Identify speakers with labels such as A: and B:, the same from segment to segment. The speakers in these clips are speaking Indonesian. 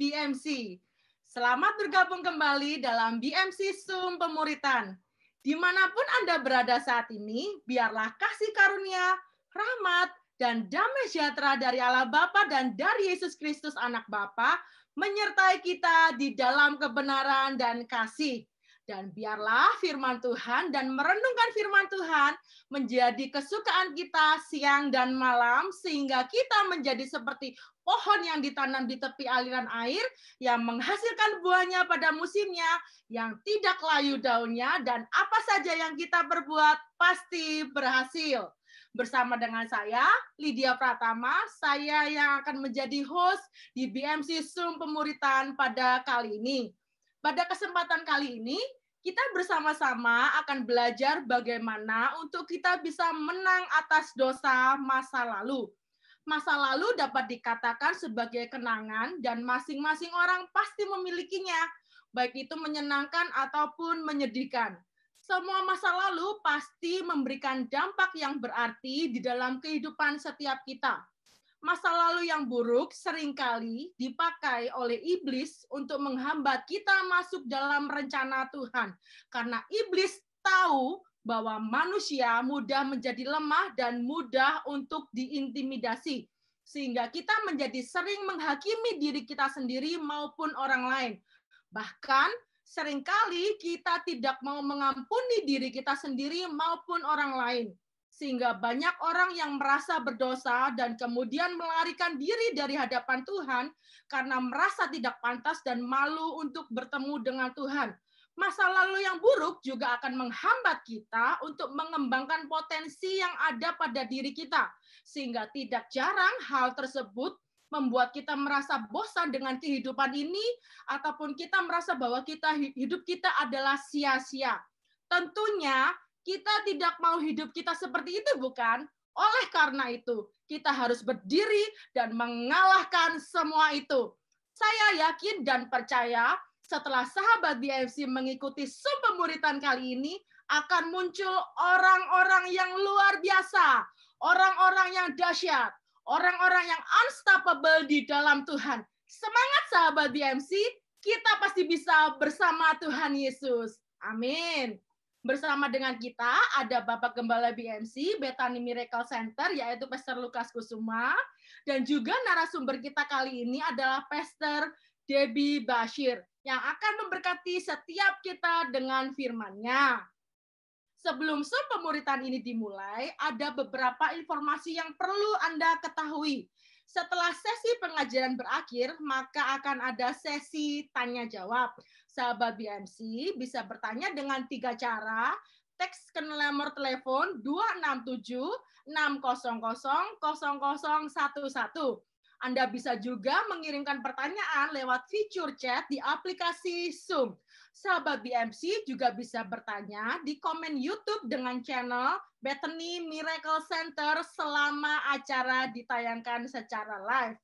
A: BMC. Selamat bergabung kembali dalam BMC Zoom Pemuritan. Dimanapun Anda berada saat ini, biarlah kasih karunia, rahmat, dan damai sejahtera dari Allah Bapa dan dari Yesus Kristus Anak Bapa menyertai kita di dalam kebenaran dan kasih. Dan biarlah firman Tuhan dan merenungkan firman Tuhan menjadi kesukaan kita siang dan malam, sehingga kita menjadi seperti pohon yang ditanam di tepi aliran air, yang menghasilkan buahnya pada musimnya, yang tidak layu daunnya, dan apa saja yang kita perbuat pasti berhasil. Bersama dengan saya, Lydia Pratama, saya yang akan menjadi host di BMC Zoom Pemuritan pada kali ini. Pada kesempatan kali ini, kita bersama-sama akan belajar bagaimana untuk kita bisa menang atas dosa masa lalu. Masa lalu dapat dikatakan sebagai kenangan dan masing-masing orang pasti memilikinya, baik itu menyenangkan ataupun menyedihkan. Semua masa lalu pasti memberikan dampak yang berarti di dalam kehidupan setiap kita. Masa lalu yang buruk seringkali dipakai oleh iblis untuk menghambat kita masuk dalam rencana Tuhan. Karena iblis tahu bahwa manusia mudah menjadi lemah dan mudah untuk diintimidasi. Sehingga kita menjadi sering menghakimi diri kita sendiri maupun orang lain. Bahkan seringkali kita tidak mau mengampuni diri kita sendiri maupun orang lain. Sehingga banyak orang yang merasa berdosa dan kemudian melarikan diri dari hadapan Tuhan karena merasa tidak pantas dan malu untuk bertemu dengan Tuhan. Masa lalu yang buruk juga akan menghambat kita untuk mengembangkan potensi yang ada pada diri kita. Sehingga tidak jarang hal tersebut membuat kita merasa bosan dengan kehidupan ini, ataupun kita merasa bahwa hidup kita adalah sia-sia. Tentunya kita tidak mau hidup kita seperti itu, bukan? Oleh karena itu, kita harus berdiri dan mengalahkan semua itu. Saya yakin dan percaya setelah sahabat BMC mengikuti Zoom Pemuritan kali ini, akan muncul orang-orang yang luar biasa, orang-orang yang dahsyat, orang-orang yang unstoppable di dalam Tuhan. Semangat sahabat BMC, kita pasti bisa bersama Tuhan Yesus. Amin. Bersama dengan kita ada Bapak Gembala BMC, Bethany Miracle Center, yaitu Pastor Lukas Kusuma, dan juga narasumber kita kali ini adalah Pastor Debbie Bashir, yang akan memberkati setiap kita dengan firman-Nya. Sebelum Zoom Pemuritan ini dimulai, ada beberapa informasi yang perlu Anda ketahui. Setelah sesi pengajaran berakhir, maka akan ada sesi tanya-jawab. Sahabat BMC bisa bertanya dengan 3 cara. Teks ke nomor telepon 267 600 0011. Anda bisa juga mengirimkan pertanyaan lewat fitur chat di aplikasi Zoom. Sahabat BMC juga bisa bertanya di komen YouTube dengan channel Bethany Miracle Center selama acara ditayangkan secara live.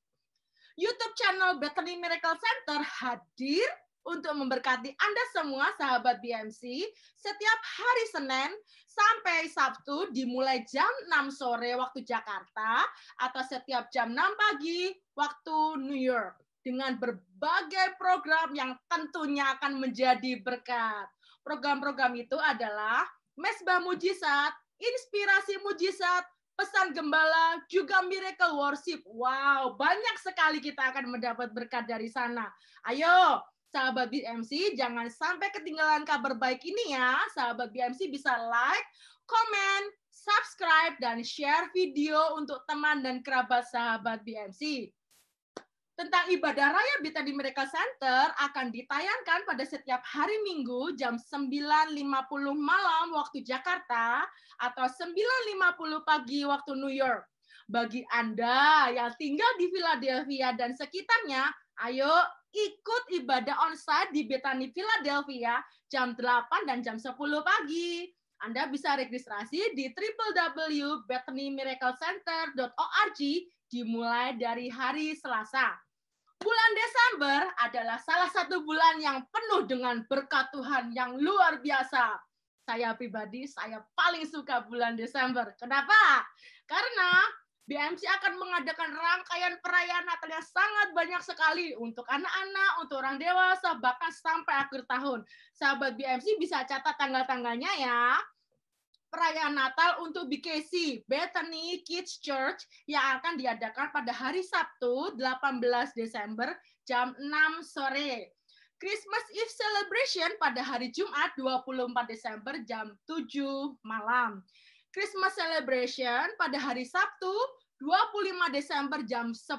A: YouTube channel Bethany Miracle Center hadir untuk memberkati Anda semua sahabat BMC setiap hari Senin sampai Sabtu dimulai jam 6 sore waktu Jakarta atau setiap jam 6 pagi waktu New York dengan berbagai program yang tentunya akan menjadi berkat. Program-program itu adalah Mesbah Mujizat, Inspirasi Mujizat, Pesan Gembala, juga Miracle Worship. Wow, banyak sekali kita akan mendapat berkat dari sana. Ayo, sahabat BMC, jangan sampai ketinggalan kabar baik ini ya. Sahabat BMC bisa like, komen, subscribe, dan share video untuk teman dan kerabat sahabat BMC. Tentang ibadah raya Bethany Miracle Center akan ditayangkan pada setiap hari Minggu jam 9.50 malam waktu Jakarta atau 9.50 pagi waktu New York. Bagi Anda yang tinggal di Philadelphia dan sekitarnya, ayo ikut ibadah onsite di Bethany Philadelphia jam 8 dan jam 10 pagi. Anda bisa registrasi di www.bethanymmiraclecenter.org dimulai dari hari Selasa. Bulan Desember adalah salah satu bulan yang penuh dengan berkat Tuhan yang luar biasa. Saya pribadi, saya paling suka bulan Desember. Kenapa? Karena BMC akan mengadakan rangkaian perayaan Natal yang sangat banyak sekali untuk anak-anak, untuk orang dewasa, bahkan sampai akhir tahun. Sahabat BMC bisa catat tanggal-tanggalnya ya. Perayaan Natal untuk BKC, Bethany Kids Church, yang akan diadakan pada hari Sabtu 18 Desember jam 6 sore. Christmas Eve Celebration pada hari Jumat 24 Desember jam 7 malam. Christmas Celebration pada hari Sabtu 25 Desember jam 10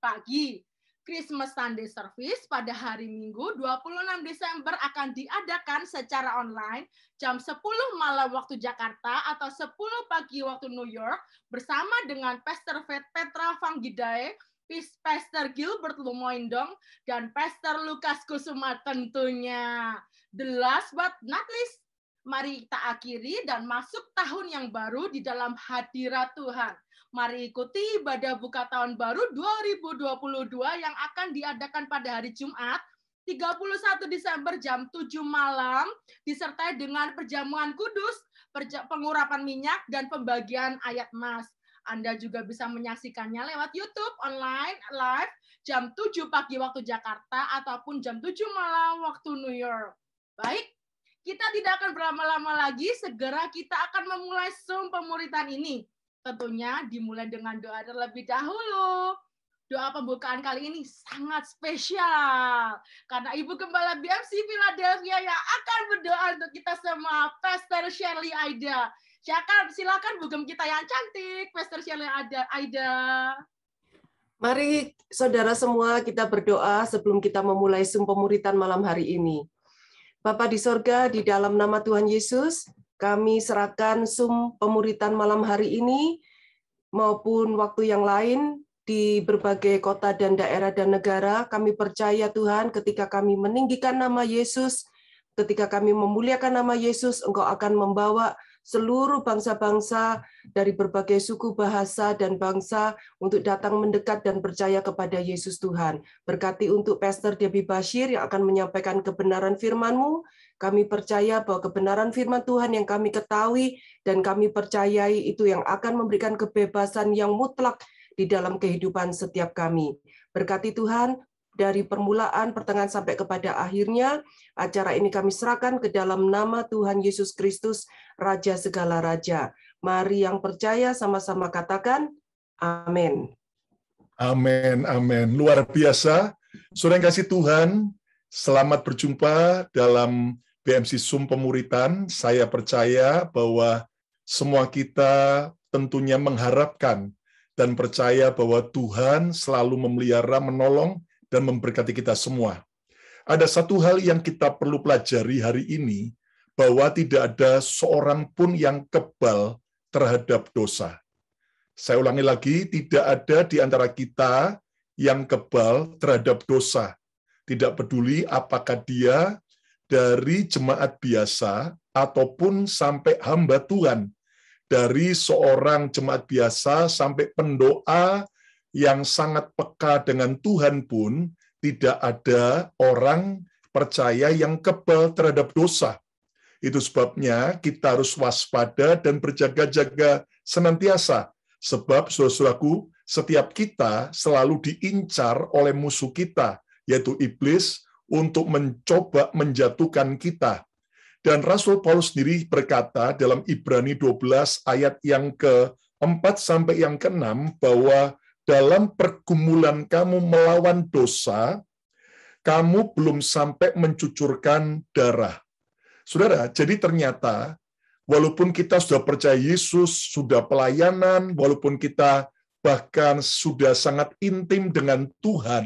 A: pagi. Christmas Sunday Service pada hari Minggu 26 Desember akan diadakan secara online jam 10 malam waktu Jakarta atau 10 pagi waktu New York bersama dengan Pastor Petra Vanggidae, Pastor Gilbert Lumoindong, dan Pastor Lukas Kusuma tentunya. The last but not least, mari kita akhiri dan masuk tahun yang baru di dalam hadirat Tuhan. Mari ikuti ibadah buka tahun baru 2022 yang akan diadakan pada hari Jumat 31 Desember jam 7 malam, disertai dengan perjamuan kudus, pengurapan minyak, dan pembagian ayat mas. Anda juga bisa menyaksikannya lewat YouTube online live jam 7 pagi waktu Jakarta ataupun jam 7 malam waktu New York. Baik, kita tidak akan berlama-lama lagi, segera kita akan memulai Zoom pemuritan ini. Tentunya dimulai dengan doa terlebih dahulu. Doa pembukaan kali ini sangat spesial karena Ibu Gembala BMC Philadelphia yang akan berdoa untuk kita semua, Pastor Shirley Aida. Silakan Bu Gem kita yang cantik, Pastor Shirley Aida.
B: Mari saudara semua kita berdoa sebelum kita memulai Zoom pemuritan malam hari ini. Bapa di sorga, di dalam nama Tuhan Yesus, kami serahkan Zoom pemuritan malam hari ini maupun waktu yang lain di berbagai kota dan daerah dan negara. Kami percaya Tuhan ketika kami meninggikan nama Yesus, ketika kami memuliakan nama Yesus, Engkau akan membawa seluruh bangsa-bangsa dari berbagai suku, bahasa, dan bangsa untuk datang mendekat dan percaya kepada Yesus Tuhan. Berkati untuk Pastor Debbie Bashir yang akan menyampaikan kebenaran firman-Mu. Kami percaya bahwa kebenaran firman Tuhan yang kami ketahui dan kami percayai itu yang akan memberikan kebebasan yang mutlak di dalam kehidupan setiap kami. Berkati Tuhan, dari permulaan, pertengahan, sampai kepada akhirnya, acara ini kami serahkan ke dalam nama Tuhan Yesus Kristus, Raja segala Raja. Mari yang percaya sama-sama katakan, amin.
C: Amin, amin. Luar biasa. Saudara yang kasih Tuhan, selamat berjumpa dalam BMC Zoom Pemuritan. Saya percaya bahwa semua kita tentunya mengharapkan dan percaya bahwa Tuhan selalu memelihara, menolong, dan memberkati kita semua. Ada satu hal yang kita perlu pelajari hari ini, bahwa tidak ada seorang pun yang kebal terhadap dosa. Saya ulangi lagi, tidak ada di antara kita yang kebal terhadap dosa. Tidak peduli apakah dia dari jemaat biasa ataupun sampai hamba Tuhan. Dari seorang jemaat biasa sampai pendoa yang sangat peka dengan Tuhan pun, tidak ada orang percaya yang kebal terhadap dosa. Itu sebabnya kita harus waspada dan berjaga-jaga senantiasa. Sebab, saudara-saudaraku, setiap kita selalu diincar oleh musuh kita, yaitu iblis, untuk mencoba menjatuhkan kita. Dan Rasul Paulus sendiri berkata dalam Ibrani 12 ayat yang ke-4 sampai yang ke-6, bahwa dalam pergumulan kamu melawan dosa, kamu belum sampai mencucurkan darah. Saudara, jadi ternyata walaupun kita sudah percaya Yesus, sudah pelayanan, walaupun kita bahkan sudah sangat intim dengan Tuhan,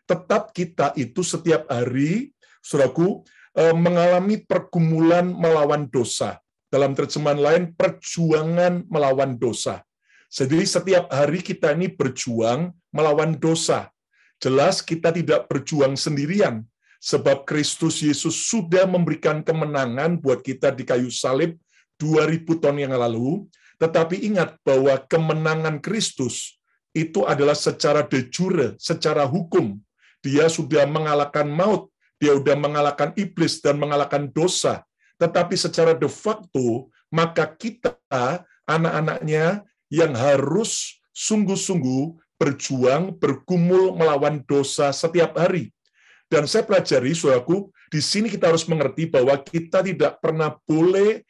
C: tetap kita itu setiap hari, saudaraku, mengalami pergumulan melawan dosa. Dalam terjemahan lain, perjuangan melawan dosa. Jadi setiap hari kita ini berjuang melawan dosa. Jelas kita tidak berjuang sendirian, sebab Kristus Yesus sudah memberikan kemenangan buat kita di kayu salib 2000 tahun yang lalu. Tetapi ingat bahwa kemenangan Kristus itu adalah secara de jure, secara hukum. Dia sudah mengalahkan maut, dia sudah mengalahkan iblis dan mengalahkan dosa. Tetapi secara de facto, maka kita, anak-anaknya, yang harus sungguh-sungguh berjuang, bergumul melawan dosa setiap hari. Dan saya pelajari, saudaraku, di sini kita harus mengerti bahwa kita tidak pernah boleh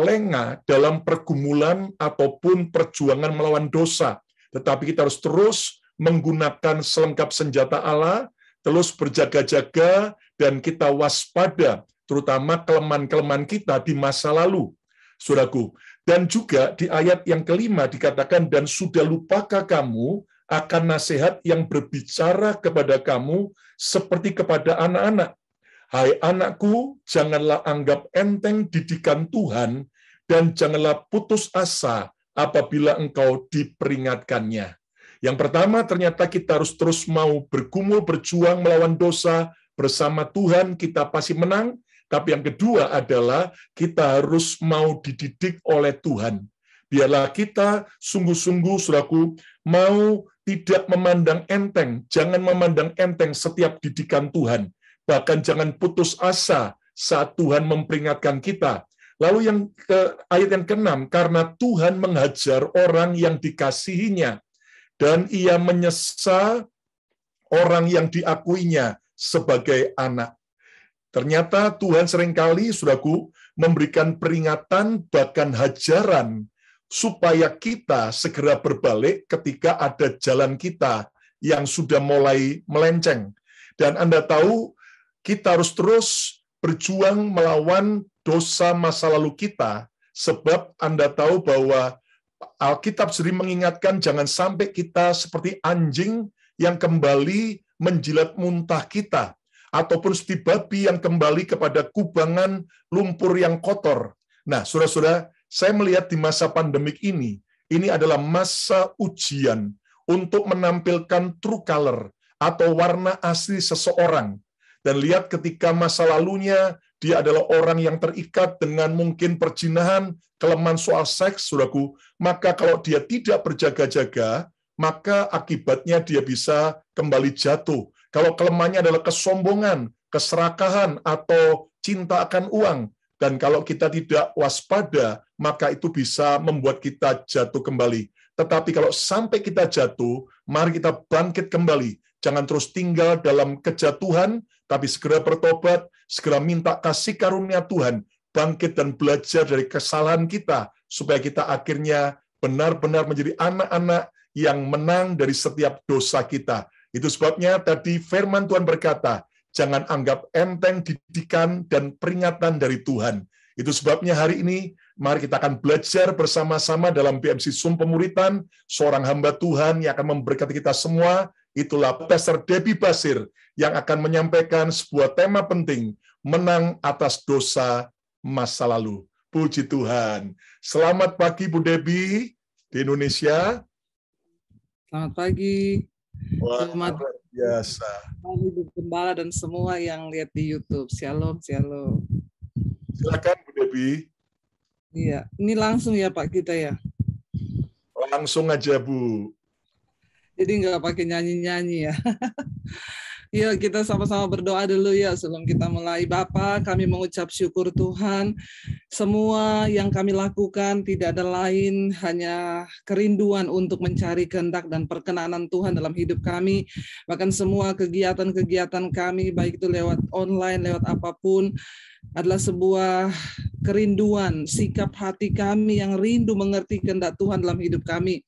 C: lengah dalam pergumulan ataupun perjuangan melawan dosa. Tetapi kita harus terus menggunakan selengkap senjata Allah, terus berjaga-jaga, dan kita waspada, terutama kelemahan-kelemahan kita di masa lalu, saudaraku. Dan juga di ayat yang kelima dikatakan, dan sudah lupakah kamu akan nasihat yang berbicara kepada kamu seperti kepada anak-anak. Hai anakku, janganlah anggap enteng didikan Tuhan, dan janganlah putus asa apabila engkau diperingatkannya. Yang pertama, ternyata kita harus terus mau bergumul, berjuang melawan dosa bersama Tuhan, kita pasti menang. Tapi yang kedua adalah kita harus mau dididik oleh Tuhan. Biarlah kita sungguh-sungguh, saudaraku, mau tidak memandang enteng, jangan memandang enteng setiap didikan Tuhan. Bahkan jangan putus asa saat Tuhan memperingatkan kita. Lalu ayat yang ke-6, karena Tuhan menghajar orang yang dikasihinya, dan ia menyesa orang yang diakuinya sebagai anak. Ternyata Tuhan seringkali, saudaraku, memberikan peringatan, bahkan hajaran, supaya kita segera berbalik ketika ada jalan kita yang sudah mulai melenceng. Dan Anda tahu, kita harus terus berjuang melawan dosa masa lalu kita, sebab Anda tahu bahwa Alkitab sering mengingatkan jangan sampai kita seperti anjing yang kembali menjilat muntah kita, ataupun seperti babi yang kembali kepada kubangan lumpur yang kotor. Nah, saudara-saudara, saya melihat di masa pandemik ini adalah masa ujian untuk menampilkan true color atau warna asli seseorang. Dan lihat ketika masa lalunya, dia adalah orang yang terikat dengan mungkin perzinahan, kelemahan soal seks, saudaraku, maka kalau dia tidak berjaga-jaga, maka akibatnya dia bisa kembali jatuh. Kalau kelemahannya adalah kesombongan, keserakahan, atau cinta akan uang, dan kalau kita tidak waspada, maka itu bisa membuat kita jatuh kembali. Tetapi kalau sampai kita jatuh, mari kita bangkit kembali. Jangan terus tinggal dalam kejatuhan, tapi segera bertobat, segera minta kasih karunia Tuhan, bangkit dan belajar dari kesalahan kita, supaya kita akhirnya benar-benar menjadi anak-anak yang menang dari setiap dosa kita. Itu sebabnya tadi firman Tuhan berkata, jangan anggap enteng didikan dan peringatan dari Tuhan. Itu sebabnya hari ini, mari kita akan belajar bersama-sama dalam BMC Sum Pemuritan, seorang hamba Tuhan yang akan memberkati kita semua. Itulah Pastor Debbie Basir yang akan menyampaikan sebuah tema penting, menang atas dosa masa lalu. Puji Tuhan. Selamat pagi Bu Debbie di Indonesia.
D: Selamat pagi.
C: Wah,
D: Selamat
C: luar biasa.
D: Ibu Gembala dan semua yang lihat di YouTube. Shalom, shalom.
C: Silakan Bu Debbie.
D: Iya, ini langsung ya Pak kita ya.
C: Langsung aja Bu.
D: Jadi nggak pakai nyanyi-nyanyi ya. Yuk kita sama-sama berdoa dulu ya sebelum kita mulai. Bapa, kami mengucap syukur Tuhan. Semua yang kami lakukan tidak ada lain, hanya kerinduan untuk mencari kehendak dan perkenanan Tuhan dalam hidup kami. Bahkan semua kegiatan-kegiatan kami, baik itu lewat online, lewat apapun, adalah sebuah kerinduan, sikap hati kami yang rindu mengerti kehendak Tuhan dalam hidup kami.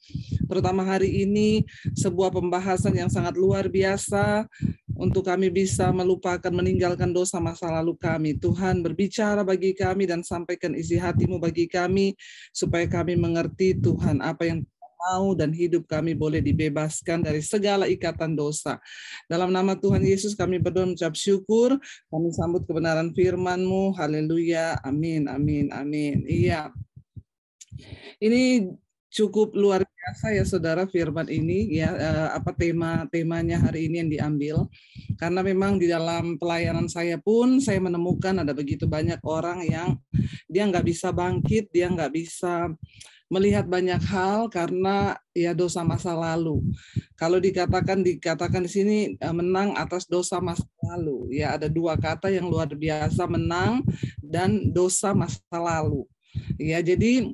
D: Terutama hari ini, sebuah pembahasan yang sangat luar biasa untuk kami bisa melupakan, meninggalkan dosa masa lalu kami. Tuhan berbicara bagi kami dan sampaikan isi hati-Mu bagi kami, supaya kami mengerti Tuhan apa yang mau dan hidup kami boleh dibebaskan dari segala ikatan dosa. Dalam nama Tuhan Yesus kami berdoa mengucap syukur, kami sambut kebenaran firman-Mu. Haleluya, amin, amin, amin. Iya, ini cukup luar biasa ya saudara firman ini ya, temanya hari ini yang diambil, karena memang di dalam pelayanan saya pun saya menemukan ada begitu banyak orang yang dia nggak bisa bangkit, dia nggak bisa melihat banyak hal karena ya dosa masa lalu. Kalau dikatakan di sini menang atas dosa masa lalu, ya ada dua kata yang luar biasa, menang dan dosa masa lalu. Ya, jadi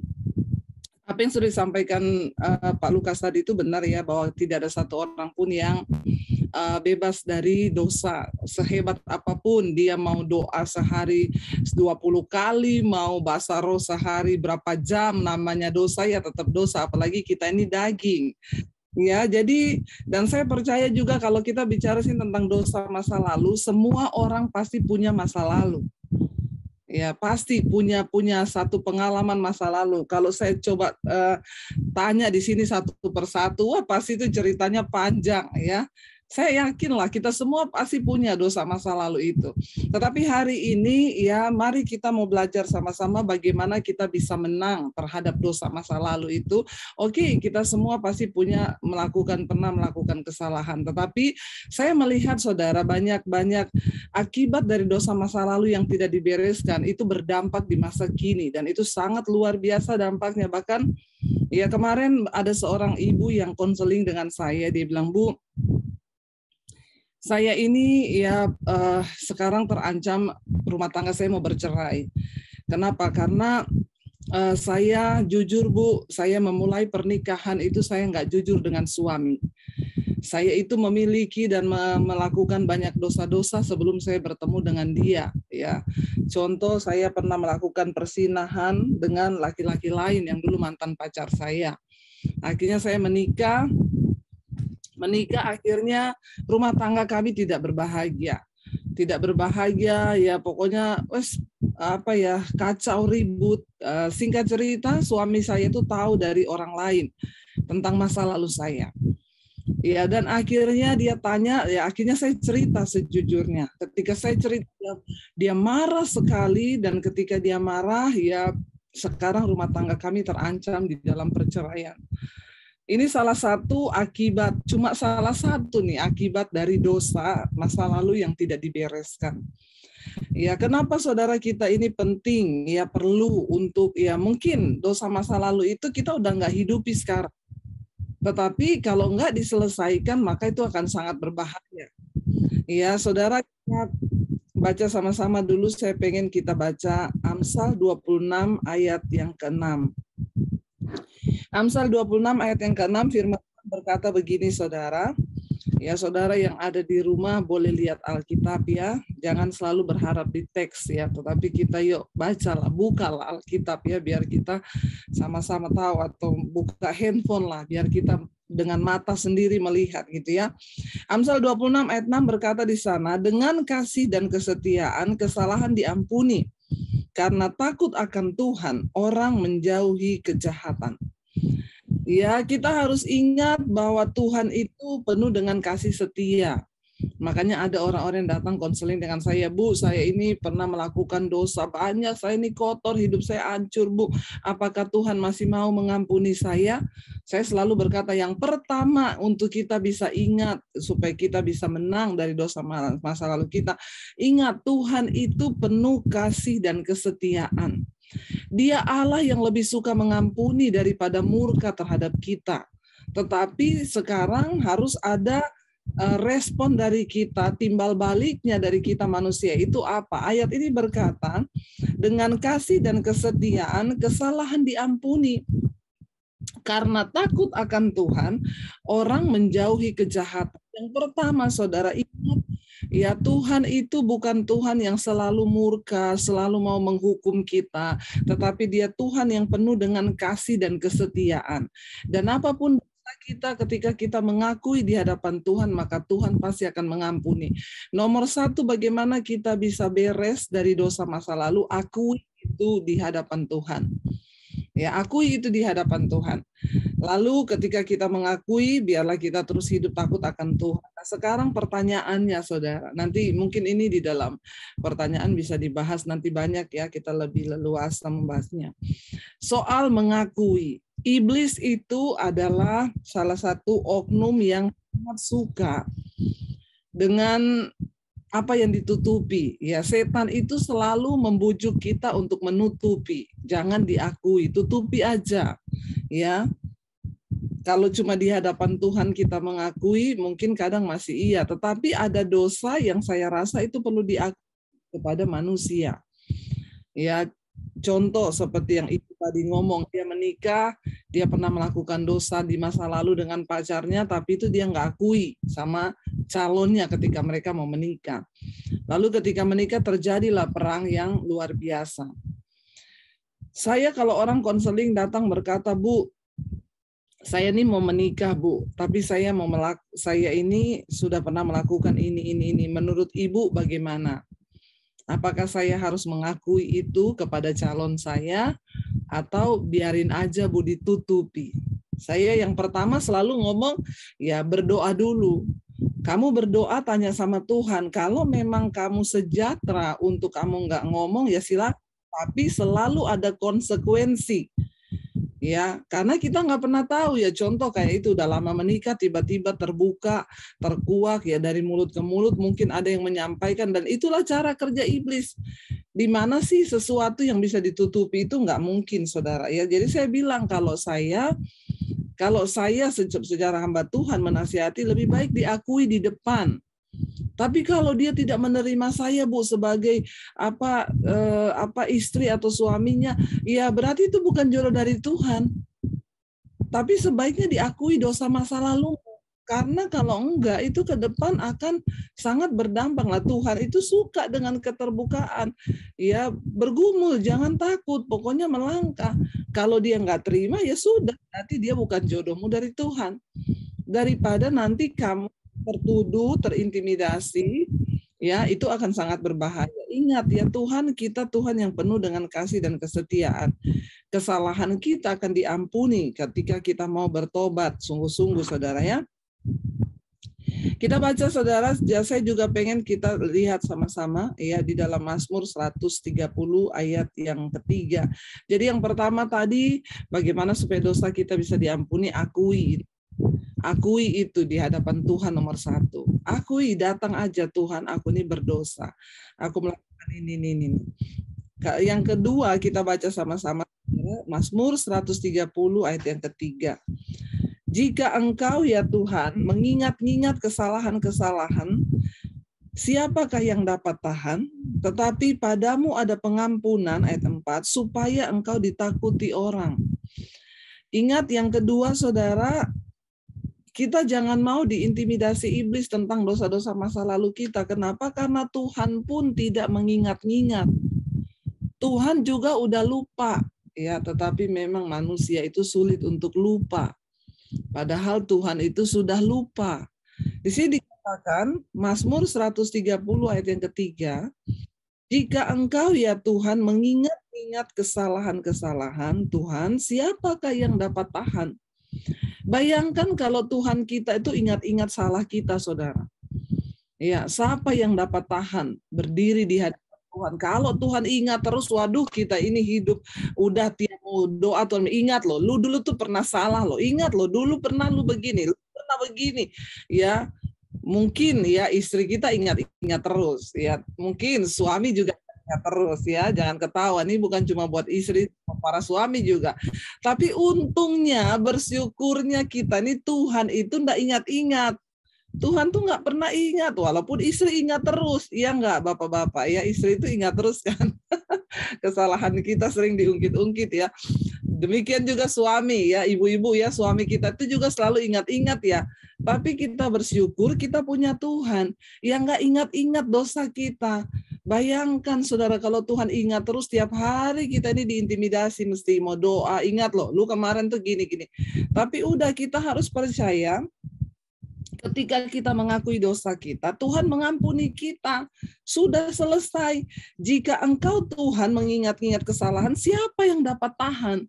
D: Apa yang sudah disampaikan Pak Lukas tadi itu benar ya, bahwa tidak ada satu orang pun yang bebas dari dosa. Sehebat apapun dia mau doa sehari 20 kali, mau basa roh sehari berapa jam, namanya dosa ya tetap dosa, apalagi kita ini daging. Ya, jadi dan saya percaya juga kalau kita bicara sih tentang dosa masa lalu, semua orang pasti punya masa lalu. Ya, pasti punya satu pengalaman masa lalu. Kalau saya coba tanya di sini satu persatu, wah pasti itu ceritanya panjang ya. Saya yakinlah kita semua pasti punya dosa masa lalu itu. Tetapi hari ini ya mari kita mau belajar sama-sama bagaimana kita bisa menang terhadap dosa masa lalu itu. Oke, kita semua pasti pernah melakukan kesalahan. Tetapi saya melihat saudara banyak akibat dari dosa masa lalu yang tidak dibereskan itu berdampak di masa kini, dan itu sangat luar biasa dampaknya. Bahkan ya kemarin ada seorang ibu yang konseling dengan saya, dia bilang, "Bu, saya ini ya sekarang terancam rumah tangga saya mau bercerai. Kenapa? Karena saya jujur Bu, saya memulai pernikahan itu saya nggak jujur dengan suami. Saya itu memiliki dan melakukan banyak dosa-dosa sebelum saya bertemu dengan dia. Ya, contoh saya pernah melakukan persinahan dengan laki-laki lain yang dulu mantan pacar saya. Akhirnya saya menikah akhirnya rumah tangga kami tidak berbahagia ya, pokoknya kacau ribut. Singkat cerita, suami saya itu tahu dari orang lain tentang masa lalu saya. Ya, dan akhirnya dia tanya, ya akhirnya saya cerita sejujurnya. Ketika saya cerita, dia marah sekali, dan ketika dia marah, ya sekarang rumah tangga kami terancam di dalam perceraian. Ini salah satu akibat, cuma salah satu nih akibat dari dosa masa lalu yang tidak dibereskan. Ya, kenapa saudara kita ini penting? Ya perlu untuk, ya mungkin dosa masa lalu itu kita udah nggak hidupi sekarang. Tetapi kalau nggak diselesaikan maka itu akan sangat berbahaya. Ya saudara, kita baca sama-sama dulu, saya pengen kita baca Amsal 26 ayat yang ke-6. Amsal 26 ayat yang ke-6, firman Tuhan berkata begini saudara. Ya saudara yang ada di rumah boleh lihat Alkitab ya. Jangan selalu berharap di teks ya. Tetapi kita yuk bacalah, bukalah Alkitab ya. Biar kita sama-sama tahu, atau buka handphone lah. Biar kita dengan mata sendiri melihat gitu ya. Amsal 26 ayat 6 berkata di sana, dengan kasih dan kesetiaan kesalahan diampuni. Karena takut akan Tuhan, orang menjauhi kejahatan. Ya, kita harus ingat bahwa Tuhan itu penuh dengan kasih setia. Makanya ada orang-orang yang datang konseling dengan saya, Bu, saya ini pernah melakukan dosa banyak, saya ini kotor, hidup saya hancur, Bu. Apakah Tuhan masih mau mengampuni saya? Saya selalu berkata, yang pertama untuk kita bisa ingat, supaya kita bisa menang dari dosa masa lalu kita, ingat Tuhan itu penuh kasih dan kesetiaan. Dia Allah yang lebih suka mengampuni daripada murka terhadap kita. Tetapi sekarang harus ada respon dari kita, timbal baliknya dari kita manusia itu apa? Ayat ini berkata, dengan kasih dan kesetiaan kesalahan diampuni. Karena takut akan Tuhan, orang menjauhi kejahatan. Yang pertama, saudara, ingat, ya Tuhan itu bukan Tuhan yang selalu murka, selalu mau menghukum kita, tetapi Dia Tuhan yang penuh dengan kasih dan kesetiaan. Dan apapun dosa kita, ketika kita mengakui di hadapan Tuhan, maka Tuhan pasti akan mengampuni. Nomor satu, bagaimana kita bisa beres dari dosa masa lalu? Akui itu di hadapan Tuhan. Ya, akui itu di hadapan Tuhan. Lalu ketika kita mengakui, biarlah kita terus hidup takut akan Tuhan. Nah, sekarang pertanyaannya saudara, nanti mungkin ini di dalam pertanyaan bisa dibahas nanti banyak ya, kita lebih leluasa membahasnya. Soal mengakui, iblis itu adalah salah satu oknum yang sangat suka dengan apa yang ditutupi. Ya, setan itu selalu membujuk kita untuk menutupi. Jangan diakui, tutupi aja. Ya. Kalau cuma di hadapan Tuhan kita mengakui, mungkin kadang masih iya, tetapi ada dosa yang saya rasa itu perlu diakui kepada manusia. Ya, contoh seperti yang Ibu tadi ngomong, dia menikah, dia pernah melakukan dosa di masa lalu dengan pacarnya, tapi itu dia nggak akui sama calonnya ketika mereka mau menikah. Lalu ketika menikah terjadilah perang yang luar biasa. Saya kalau orang konseling datang berkata, Bu, saya ini mau menikah, Bu, tapi saya ini sudah pernah melakukan ini. Menurut Ibu bagaimana? Apakah saya harus mengakui itu kepada calon saya atau biarin aja, Bu, ditutupi? Saya yang pertama selalu ngomong, ya berdoa dulu. Kamu berdoa, tanya sama Tuhan. Kalau memang kamu sejahtera untuk kamu nggak ngomong, ya silakan. Tapi selalu ada konsekuensi. Ya, karena kita nggak pernah tahu ya, contoh kayak itu udah lama menikah tiba-tiba terbuka, terkuak ya dari mulut ke mulut, mungkin ada yang menyampaikan, dan itulah cara kerja iblis. Di mana sih sesuatu yang bisa ditutupi itu nggak mungkin, saudara ya. Jadi saya bilang kalau saya secara hamba Tuhan menasihati, lebih baik diakui di depan. Tapi kalau dia tidak menerima saya, Bu, sebagai istri atau suaminya, ya berarti itu bukan jodoh dari Tuhan. Tapi sebaiknya diakui dosa masa lalu. Karena kalau enggak, itu ke depan akan sangat berdampak lah. Tuhan itu suka dengan keterbukaan. Ya bergumul, jangan takut, pokoknya melangkah. Kalau dia enggak terima, ya sudah, berarti dia bukan jodohmu dari Tuhan. Daripada nanti kamu tertuduh, terintimidasi, ya itu akan sangat berbahaya. Ingat ya, Tuhan kita Tuhan yang penuh dengan kasih dan kesetiaan. Kesalahan kita akan diampuni ketika kita mau bertobat sungguh-sungguh, saudara ya. Kita baca, saudara, saya juga pengen kita lihat sama-sama ya di dalam Mazmur 130 ayat yang ketiga. Jadi yang pertama tadi, bagaimana supaya dosa kita bisa diampuni, akui itu di hadapan Tuhan nomor satu. Akui, datang aja, Tuhan, aku ini berdosa. Aku melakukan ini. Yang kedua, kita baca sama-sama Mazmur 130 ayat yang ketiga. Jika engkau ya Tuhan mengingat-ingat kesalahan-kesalahan, siapakah yang dapat tahan? Tetapi padamu ada pengampunan, ayat 4, supaya engkau ditakuti orang. Ingat yang kedua, saudara, kita jangan mau diintimidasi iblis tentang dosa-dosa masa lalu kita. Kenapa? Karena Tuhan pun tidak mengingat-ingat. Tuhan juga udah lupa. Ya, tetapi memang manusia itu sulit untuk lupa. Padahal Tuhan itu sudah lupa. Di sini dikatakan, Mazmur 130 ayat yang ketiga, jika engkau ya Tuhan mengingat-ingat kesalahan-kesalahan Tuhan, siapakah yang dapat tahan? Bayangkan kalau Tuhan kita itu ingat-ingat salah kita, saudara. Ya, siapa yang dapat tahan berdiri di hadapan Tuhan? Kalau Tuhan ingat terus, waduh, kita ini hidup udah tiap mau doa Tuhan ingat loh, lu dulu tuh pernah salah loh, ingat loh, dulu pernah lu begini, lu pernah begini. Ya, mungkin ya istri kita ingat-ingat terus. Ya, mungkin suami juga terus ya, jangan ketawa, ini bukan cuma buat istri, para suami juga. Tapi untungnya, bersyukurnya kita nih Tuhan itu enggak ingat-ingat. Tuhan tuh nggak pernah ingat, walaupun istri ingat terus, iya nggak bapak-bapak ya, istri itu ingat terus kan. Kesalahan kita sering diungkit-ungkit ya. Demikian juga suami ya, ibu-ibu ya, suami kita itu juga selalu ingat-ingat ya. Tapi kita bersyukur kita punya Tuhan yang nggak ingat-ingat dosa kita. Bayangkan saudara, kalau Tuhan ingat terus tiap hari kita ini diintimidasi, mesti mau doa, ingat loh, lu kemarin tuh gini-gini. Tapi udah, kita harus percaya ketika kita mengakui dosa kita, Tuhan mengampuni kita. Sudah selesai. Jika engkau Tuhan mengingat-ingat kesalahan, siapa yang dapat tahan?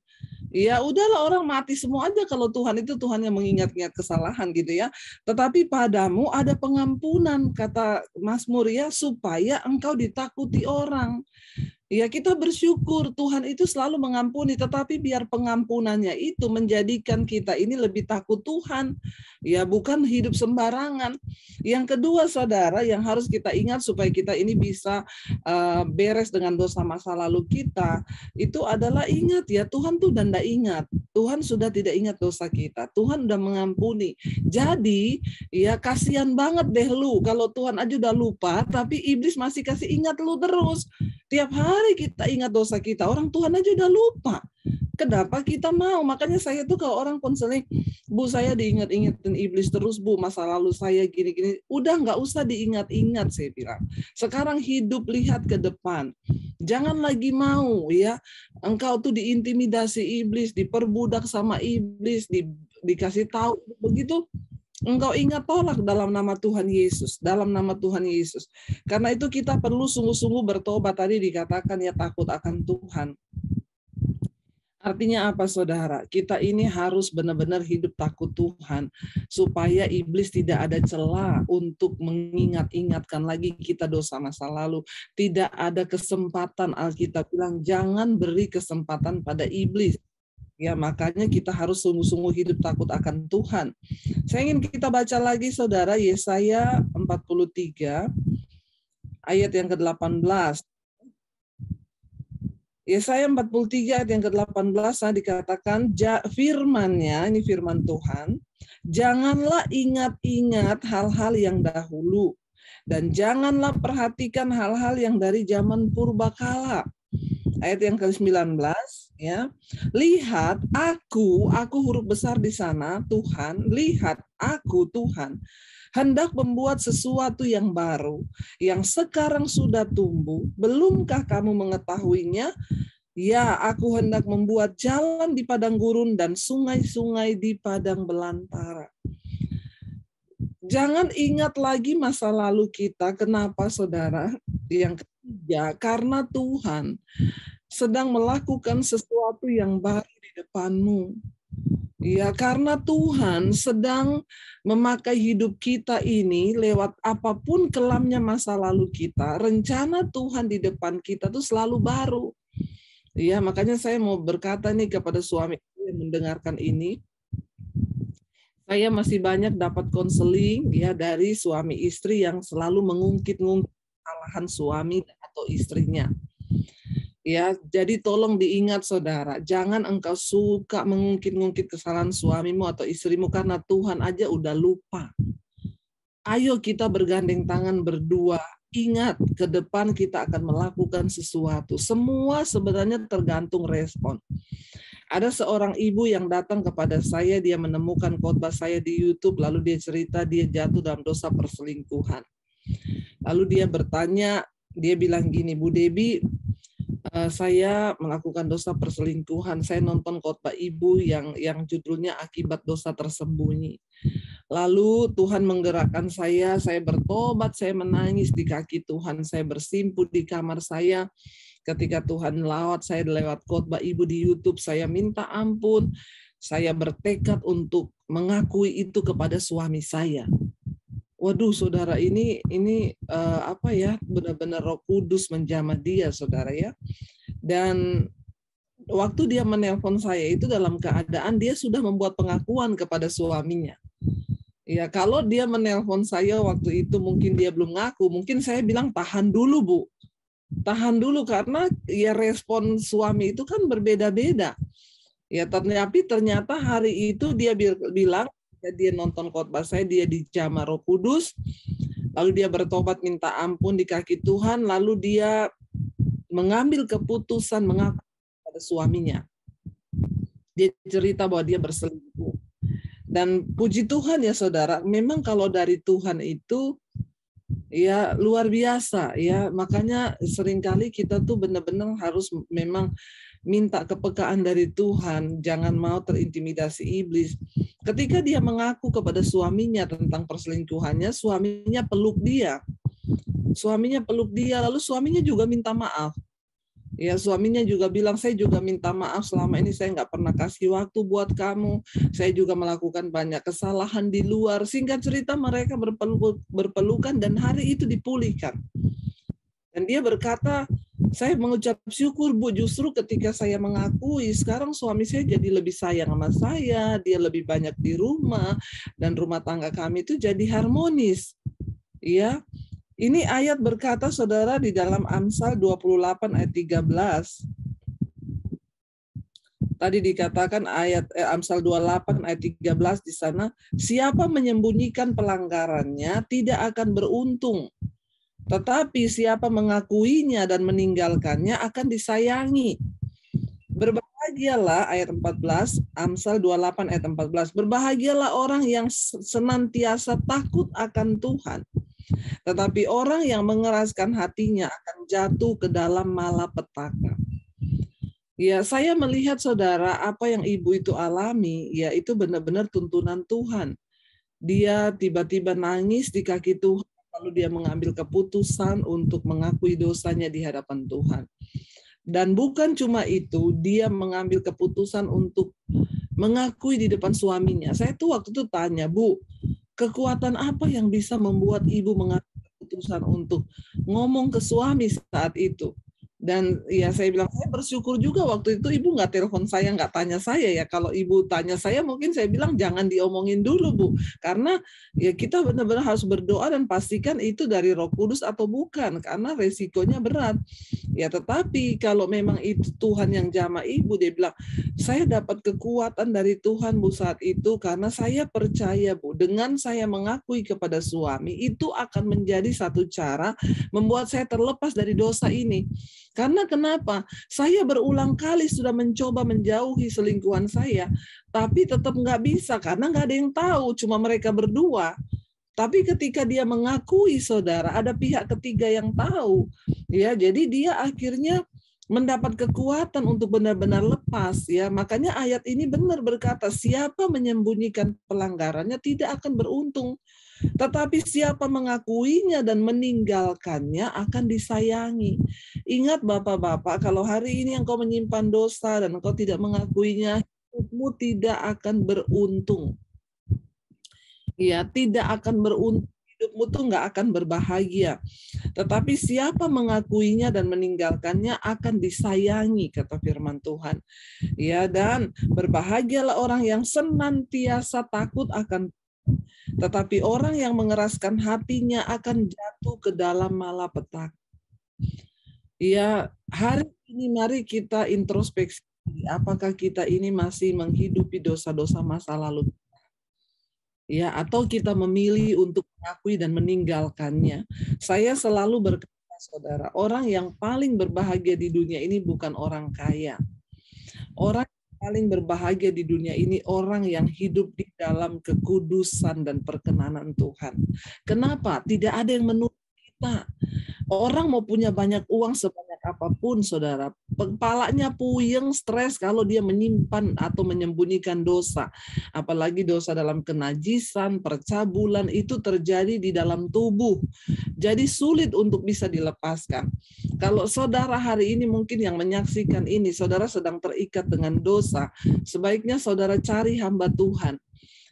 D: Ya udahlah, orang mati semua aja kalau Tuhan itu Tuhan yang mengingat-ingat kesalahan gitu ya. Tetapi padamu ada pengampunan, kata Mazmur ya, supaya engkau ditakuti orang. Ya, kita bersyukur Tuhan itu selalu mengampuni, tetapi biar pengampunannya itu menjadikan kita ini lebih takut Tuhan. Ya, bukan hidup sembarangan. Yang kedua, saudara, yang harus kita ingat supaya kita ini bisa beres dengan dosa masa lalu kita, itu adalah ingat ya, Tuhan tuh udah enggak ingat. Tuhan sudah tidak ingat dosa kita. Tuhan udah mengampuni. Jadi, ya kasihan banget deh lu kalau Tuhan aja udah lupa, tapi iblis masih kasih ingat lu terus. Tiap hari kita ingat dosa kita. Orang Tuhan aja udah lupa. Kenapa kita mau? Makanya saya tuh kalau orang konseling, Bu, saya diingat-ingatin iblis terus, Bu, masa lalu saya gini-gini. Udah nggak usah diingat-ingat, saya bilang. Sekarang hidup, lihat ke depan. Jangan lagi mau ya, engkau tuh diintimidasi iblis, diperbudak sama iblis, dikasih tahu begitu. Engkau ingat, tolak dalam nama Tuhan Yesus, dalam nama Tuhan Yesus. Karena itu kita perlu sungguh-sungguh bertobat. Tadi dikatakan ya, takut akan Tuhan. Artinya apa, saudara? Kita ini harus benar-benar hidup takut Tuhan, supaya iblis tidak ada celah untuk mengingat-ingatkan lagi kita dosa masa lalu. Tidak ada kesempatan, Alkitab bilang jangan beri kesempatan pada iblis. Ya, makanya kita harus sungguh-sungguh hidup takut akan Tuhan. Saya ingin kita baca lagi, saudara, Yesaya 43 ayat yang ke-18. Yesaya 43 ayat yang ke-18 dikatakan firman-Nya, ini firman Tuhan, janganlah ingat-ingat hal-hal yang dahulu dan janganlah perhatikan hal-hal yang dari zaman purbakala. Ayat yang ke-19 ya. Lihat aku huruf besar di sana, Tuhan, lihat aku Tuhan hendak membuat sesuatu yang baru, yang sekarang sudah tumbuh. Belumkah kamu mengetahuinya? Ya, aku hendak membuat jalan di padang gurun dan sungai-sungai di padang belantara. Jangan ingat lagi masa lalu kita. Kenapa, saudara? Yang ketiga, karena Tuhan sedang melakukan sesuatu yang baru di depanmu. Ya, karena Tuhan sedang memakai hidup kita ini lewat apapun kelamnya masa lalu kita, rencana Tuhan di depan kita tuh selalu baru. Ya, makanya saya mau berkata nih kepada suami yang mendengarkan ini, saya masih banyak dapat konseling ya dari suami istri yang selalu mengungkit-ungkit kesalahan suami atau istrinya. Ya, jadi tolong diingat, saudara, jangan engkau suka mengungkit-ungkit kesalahan suamimu atau istrimu karena Tuhan aja udah lupa. Ayo kita bergandeng tangan berdua. Ingat, ke depan kita akan melakukan sesuatu. Semua sebenarnya tergantung respon. Ada seorang ibu yang datang kepada saya, dia menemukan khotbah saya di YouTube, lalu dia cerita dia jatuh dalam dosa perselingkuhan. Lalu dia bertanya, dia bilang gini, Bu Debbie, saya melakukan dosa perselingkuhan. Saya nonton khotbah ibu yang judulnya akibat dosa tersembunyi. Lalu Tuhan menggerakkan saya bertobat, saya menangis di kaki Tuhan, saya bersimpuh di kamar saya. Ketika Tuhan lawat saya lewat khotbah ibu di YouTube, saya minta ampun. Saya bertekad untuk mengakui itu kepada suami saya. Waduh, saudara, ini apa ya, benar-benar Roh Kudus menjamah dia, saudara ya. Dan waktu dia menelpon saya itu dalam keadaan dia sudah membuat pengakuan kepada suaminya. Ya, kalau dia menelpon saya waktu itu mungkin dia belum ngaku, mungkin saya bilang tahan dulu, Bu. Tahan dulu, karena ya respon suami itu kan berbeda-beda. Ya, tapi ternyata hari itu dia bilang, dia nonton khotbah saya, dia dijamah Roh Kudus, lalu dia bertobat minta ampun di kaki Tuhan, lalu dia mengambil keputusan mengaku pada suaminya. Dia cerita bahwa dia berselingkuh. Dan puji Tuhan ya saudara, memang kalau dari Tuhan itu ya luar biasa ya, makanya seringkali kita tuh benar-benar harus memang minta kepekaan dari Tuhan, jangan mau terintimidasi iblis. Ketika dia mengaku kepada suaminya tentang perselingkuhannya, suaminya peluk dia. Lalu suaminya juga minta maaf. Ya, suaminya juga bilang, saya juga minta maaf selama ini saya nggak pernah kasih waktu buat kamu. Saya juga melakukan banyak kesalahan di luar. Singkat cerita mereka berpelukan dan hari itu dipulihkan. Dan dia berkata, saya mengucap syukur, Bu, justru ketika saya mengakui, sekarang suami saya jadi lebih sayang sama saya, dia lebih banyak di rumah, dan rumah tangga kami itu jadi harmonis. Ya, ini ayat berkata, saudara, di dalam Amsal 28 ayat 13. Tadi dikatakan Amsal 28 ayat 13 di sana, siapa menyembunyikan pelanggarannya tidak akan beruntung. Tetapi siapa mengakuinya dan meninggalkannya akan disayangi. Berbahagialah, ayat 14, Amsal 28 ayat 14. Berbahagialah orang yang senantiasa takut akan Tuhan. Tetapi orang yang mengeraskan hatinya akan jatuh ke dalam malapetaka. Ya, saya melihat saudara, apa yang ibu itu alami, ya itu benar-benar tuntunan Tuhan. Dia tiba-tiba nangis di kaki Tuhan, lalu dia mengambil keputusan untuk mengakui dosanya di hadapan Tuhan. Dan bukan cuma itu, dia mengambil keputusan untuk mengakui di depan suaminya. Saya tuh waktu itu tanya, Bu, kekuatan apa yang bisa membuat ibu mengambil keputusan untuk ngomong ke suami saat itu? Dan ya saya bilang, saya bersyukur juga waktu itu ibu nggak telepon saya, nggak tanya saya ya. Kalau ibu tanya saya, mungkin saya bilang jangan diomongin dulu, Bu. Karena ya kita benar-benar harus berdoa dan pastikan itu dari Roh Kudus atau bukan, karena resikonya berat. Ya tetapi kalau memang itu Tuhan yang jamah ibu, dia bilang, saya dapat kekuatan dari Tuhan, Bu, saat itu, karena saya percaya, Bu, dengan saya mengakui kepada suami, itu akan menjadi satu cara membuat saya terlepas dari dosa ini. Karena kenapa? Saya berulang kali sudah mencoba menjauhi selingkuhan saya, tapi tetap nggak bisa karena nggak ada yang tahu, cuma mereka berdua. Tapi ketika dia mengakui, saudara, ada pihak ketiga yang tahu. Ya, jadi dia akhirnya mendapat kekuatan untuk benar-benar lepas. Ya, makanya ayat ini benar berkata, siapa menyembunyikan pelanggarannya tidak akan beruntung. Tetapi siapa mengakuinya dan meninggalkannya akan disayangi. Ingat Bapak-bapak, kalau hari ini engkau menyimpan dosa dan engkau tidak mengakuinya, hidupmu tidak akan beruntung. Ya, tidak akan beruntung. Hidupmu tuh nggak akan berbahagia. Tetapi siapa mengakuinya dan meninggalkannya akan disayangi, kata firman Tuhan. Ya, dan berbahagialah orang yang senantiasa takut akan, tetapi orang yang mengeraskan hatinya akan jatuh ke dalam malapetaka. Ya, hari ini mari kita introspeksi, apakah kita ini masih menghidupi dosa-dosa masa lalu? Ya, atau kita memilih untuk mengakui dan meninggalkannya. Saya selalu berkata, saudara, orang yang paling berbahagia di dunia ini bukan orang kaya. Orang paling berbahagia di dunia ini orang yang hidup di dalam kekudusan dan perkenanan Tuhan. Kenapa? Tidak ada yang menuntut kita. Orang mau punya banyak uang sebanyak apapun, saudara, kepalanya puyeng, stres kalau dia menyimpan atau menyembunyikan dosa. Apalagi dosa dalam kenajisan, percabulan, itu terjadi di dalam tubuh. Jadi sulit untuk bisa dilepaskan. Kalau saudara hari ini mungkin yang menyaksikan ini, saudara sedang terikat dengan dosa, sebaiknya saudara cari hamba Tuhan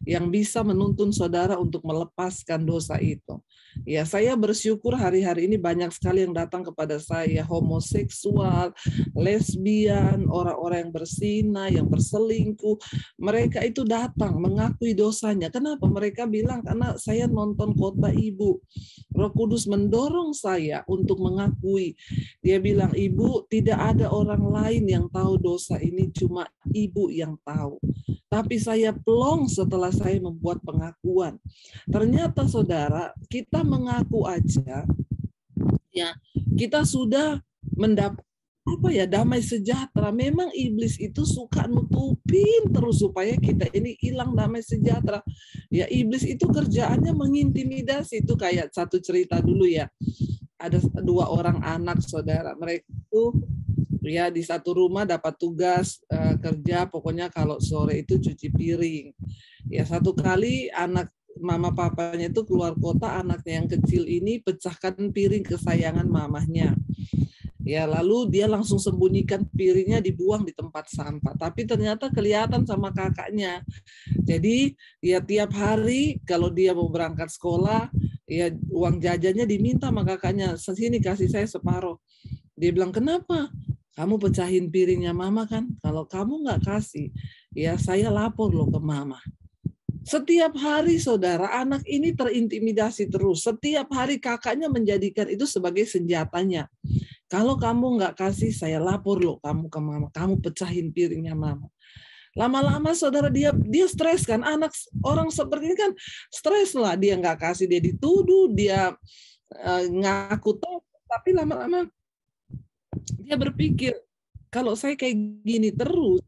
D: yang bisa menuntun saudara untuk melepaskan dosa itu. Ya, saya bersyukur hari-hari ini banyak sekali yang datang kepada saya, homoseksual, lesbian, orang-orang yang berzina, yang berselingkuh. Mereka itu datang mengakui dosanya. Kenapa? Mereka bilang, karena saya nonton khotbah ibu. Roh Kudus mendorong saya untuk mengakui. Dia bilang, ibu, tidak ada orang lain yang tahu dosa ini, cuma ibu yang tahu. Tapi saya plong setelah saya membuat pengakuan. Ternyata saudara, kita mengaku aja, ya kita sudah mendapat damai sejahtera. Memang iblis itu suka nutupin terus supaya kita ini hilang damai sejahtera. Ya, iblis itu kerjaannya mengintimidasi. Itu kayak satu cerita dulu ya. Ada 2 orang anak, saudara. Mereka itu ya di satu rumah dapat tugas kerja, pokoknya kalau sore itu cuci piring. Ya, satu kali anak mama papanya itu keluar kota, anaknya yang kecil ini pecahkan piring kesayangan mamahnya. Ya, lalu dia langsung sembunyikan piringnya, dibuang di tempat sampah. Tapi ternyata kelihatan sama kakaknya. Jadi ya tiap hari kalau dia mau berangkat sekolah, ya uang jajannya diminta sama kakaknya, sini kasih saya separuh. Dia bilang, kenapa? Kamu pecahin piringnya mama kan? Kalau kamu nggak kasih, ya saya lapor loh ke mama. Setiap hari saudara, anak ini terintimidasi terus. Setiap hari kakaknya menjadikan itu sebagai senjatanya. Kalau kamu nggak kasih, saya lapor loh kamu ke mama. Kamu pecahin piringnya mama. Lama-lama saudara dia stres kan. Anak orang seperti ini kan stres lah. Dia nggak kasih, dia dituduh, dia ngaku tahu, tapi lama-lama dia berpikir, kalau saya kayak gini terus,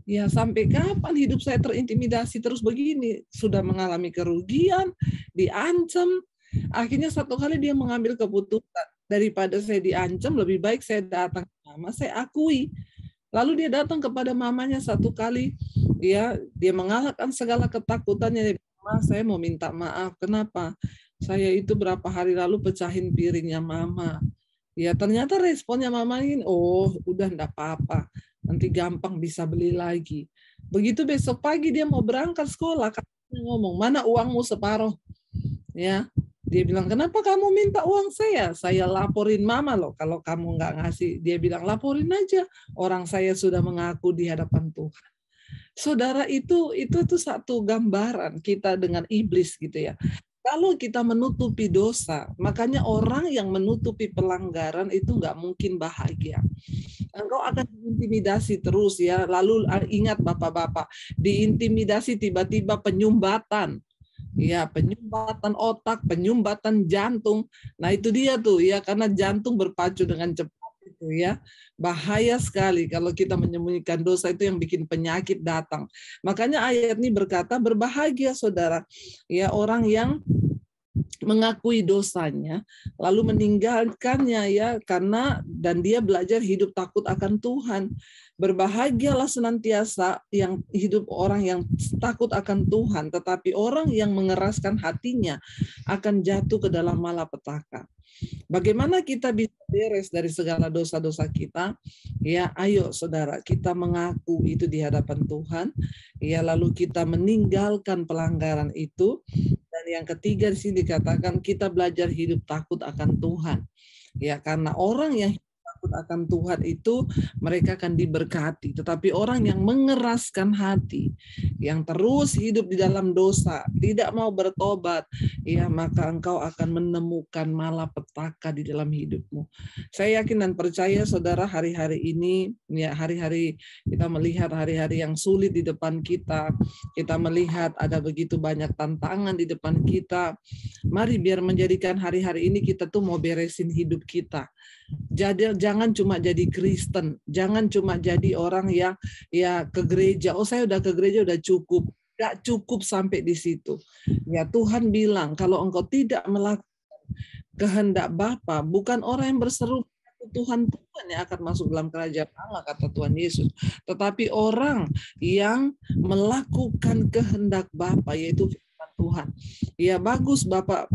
D: ya sampai kapan hidup saya terintimidasi terus begini? Sudah mengalami kerugian, diancam. Akhirnya satu kali dia mengambil keputusan, daripada saya diancam, lebih baik saya datang ke mama, saya akui. Lalu dia datang kepada mamanya satu kali, dia mengalahkan segala ketakutannya. Mama, saya mau minta maaf. Kenapa? Saya itu berapa hari lalu pecahin piringnya mama. Ya ternyata responnya mama ini, oh udah enggak apa-apa, nanti gampang bisa beli lagi. Begitu besok pagi dia mau berangkat sekolah, kakaknya ngomong, mana uangmu separuh? Ya, dia bilang, kenapa kamu minta uang saya? Saya laporin mama loh kalau kamu nggak ngasih. Dia bilang, laporin aja, orang saya sudah mengaku di hadapan Tuhan. Saudara, itu satu gambaran kita dengan iblis gitu ya. Kalau kita menutupi dosa, makanya orang yang menutupi pelanggaran itu nggak mungkin bahagia. Engkau akan diintimidasi terus ya. Lalu ingat bapak-bapak, diintimidasi tiba-tiba penyumbatan. Ya, penyumbatan otak, penyumbatan jantung. Nah, itu dia tuh ya, karena jantung berpacu dengan cepat itu ya. Bahaya sekali kalau kita menyembunyikan dosa, itu yang bikin penyakit datang. Makanya ayat ini berkata, berbahagia saudara, ya orang yang mengakui dosanya lalu meninggalkannya ya, karena dan dia belajar hidup takut akan Tuhan. Berbahagialah senantiasa yang hidup orang yang takut akan Tuhan, tetapi orang yang mengeraskan hatinya akan jatuh ke dalam malapetaka. Bagaimana kita bisa beres dari segala dosa-dosa kita? Ya, ayo saudara, kita mengaku itu di hadapan Tuhan. Ya, lalu kita meninggalkan pelanggaran itu. Dan yang ketiga di sini dikatakan kita belajar hidup takut akan Tuhan. Ya, karena orang yang takut akan Tuhan itu mereka akan diberkati. Tetapi orang yang mengeraskan hati, yang terus hidup di dalam dosa, tidak mau bertobat, ya maka engkau akan menemukan malapetaka di dalam hidupmu. Saya yakin dan percaya saudara, hari-hari ini ya, hari-hari kita melihat hari-hari yang sulit di depan kita. Kita melihat ada begitu banyak tantangan di depan kita. Mari biar menjadikan hari-hari ini kita tuh mau beresin hidup kita. Jadi jangan cuma jadi Kristen, jangan cuma jadi orang yang ya ke gereja. Oh, saya udah ke gereja udah cukup. Gak cukup sampai di situ. Ya, Tuhan bilang kalau engkau tidak melakukan kehendak Bapa, bukan orang yang berseru Tuhan yang akan masuk dalam kerajaan Allah, kata Tuhan Yesus, tetapi orang yang melakukan kehendak Bapa, yaitu firman Tuhan. Ya, bagus Bapak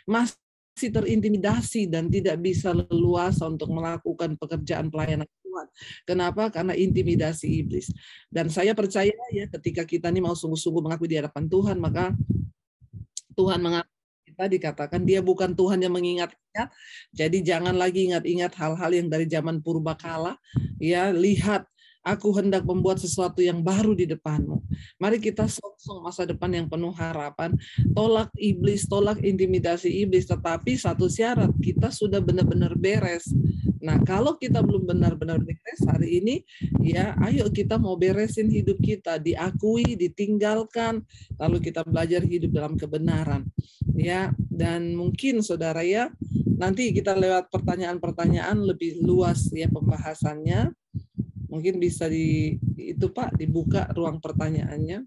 D: masih terintimidasi dan tidak bisa leluasa untuk melakukan pekerjaan pelayanan Tuhan. Kenapa? Karena intimidasi iblis. Dan saya percaya ya, ketika kita ini mau sungguh-sungguh mengakui di hadapan Tuhan, maka Tuhan mengakui kita, dikatakan dia bukan Tuhan yang mengingat-ingat. Jadi jangan lagi ingat-ingat hal-hal yang dari zaman purbakala. Ya, lihat, aku hendak membuat sesuatu yang baru di depanmu. Mari kita sosong masa depan yang penuh harapan. Tolak iblis, tolak intimidasi iblis. Tetapi satu syarat, kita sudah benar-benar beres. Nah, kalau kita belum benar-benar beres hari ini, ya ayo kita mau beresin hidup kita. Diakui, ditinggalkan, lalu kita belajar hidup dalam kebenaran. Ya, dan mungkin saudara ya, nanti kita lewat pertanyaan-pertanyaan lebih luas ya pembahasannya. Mungkin bisa Pak dibuka ruang pertanyaannya.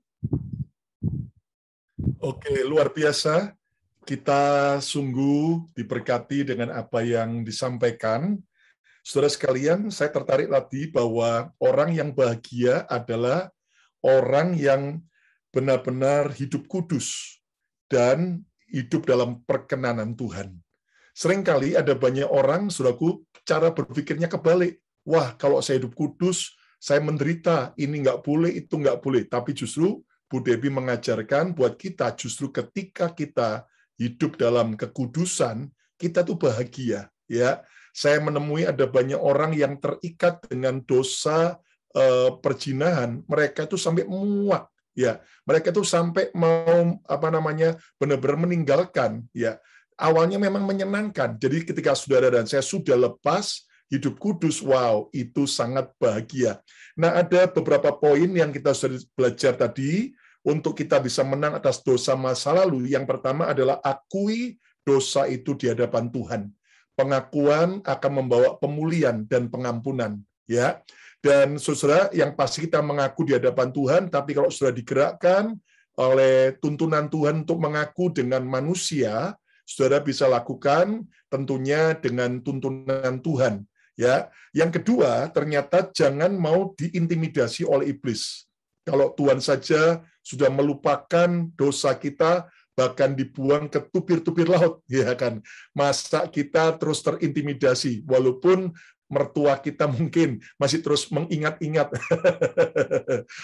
C: Oke, luar biasa. Kita sungguh diberkati dengan apa yang disampaikan. Saudara sekalian, saya tertarik tadi bahwa orang yang bahagia adalah orang yang benar-benar hidup kudus dan hidup dalam perkenanan Tuhan. Seringkali ada banyak orang, saudaraku, cara berpikirnya kebalik. Wah, kalau saya hidup kudus, saya menderita, ini nggak boleh, itu nggak boleh. Tapi justru Bu Debbie mengajarkan buat kita, justru ketika kita hidup dalam kekudusan, kita tuh bahagia. Ya, saya menemui ada banyak orang yang terikat dengan dosa perjinahan, mereka itu sampai muak, Ya, mereka itu sampai mau benar-benar meninggalkan. Ya, awalnya memang menyenangkan. Jadi ketika saudara dan saya sudah lepas hidup kudus, wow, itu sangat bahagia. Nah, ada beberapa poin yang kita sudah belajar tadi untuk kita bisa menang atas dosa masa lalu. Yang pertama adalah akui dosa itu di hadapan Tuhan. Pengakuan akan membawa pemulihan dan pengampunan. Ya, dan saudara, yang pasti kita mengaku di hadapan Tuhan, tapi kalau sudah digerakkan oleh tuntunan Tuhan untuk mengaku dengan manusia, saudara bisa lakukan tentunya dengan tuntunan Tuhan. Ya, yang kedua, ternyata jangan mau diintimidasi oleh iblis. Kalau Tuhan saja sudah melupakan dosa kita, bahkan dibuang ke tubir-tubir laut, ya kan? Masa kita terus terintimidasi, walaupun mertua kita mungkin masih terus mengingat-ingat,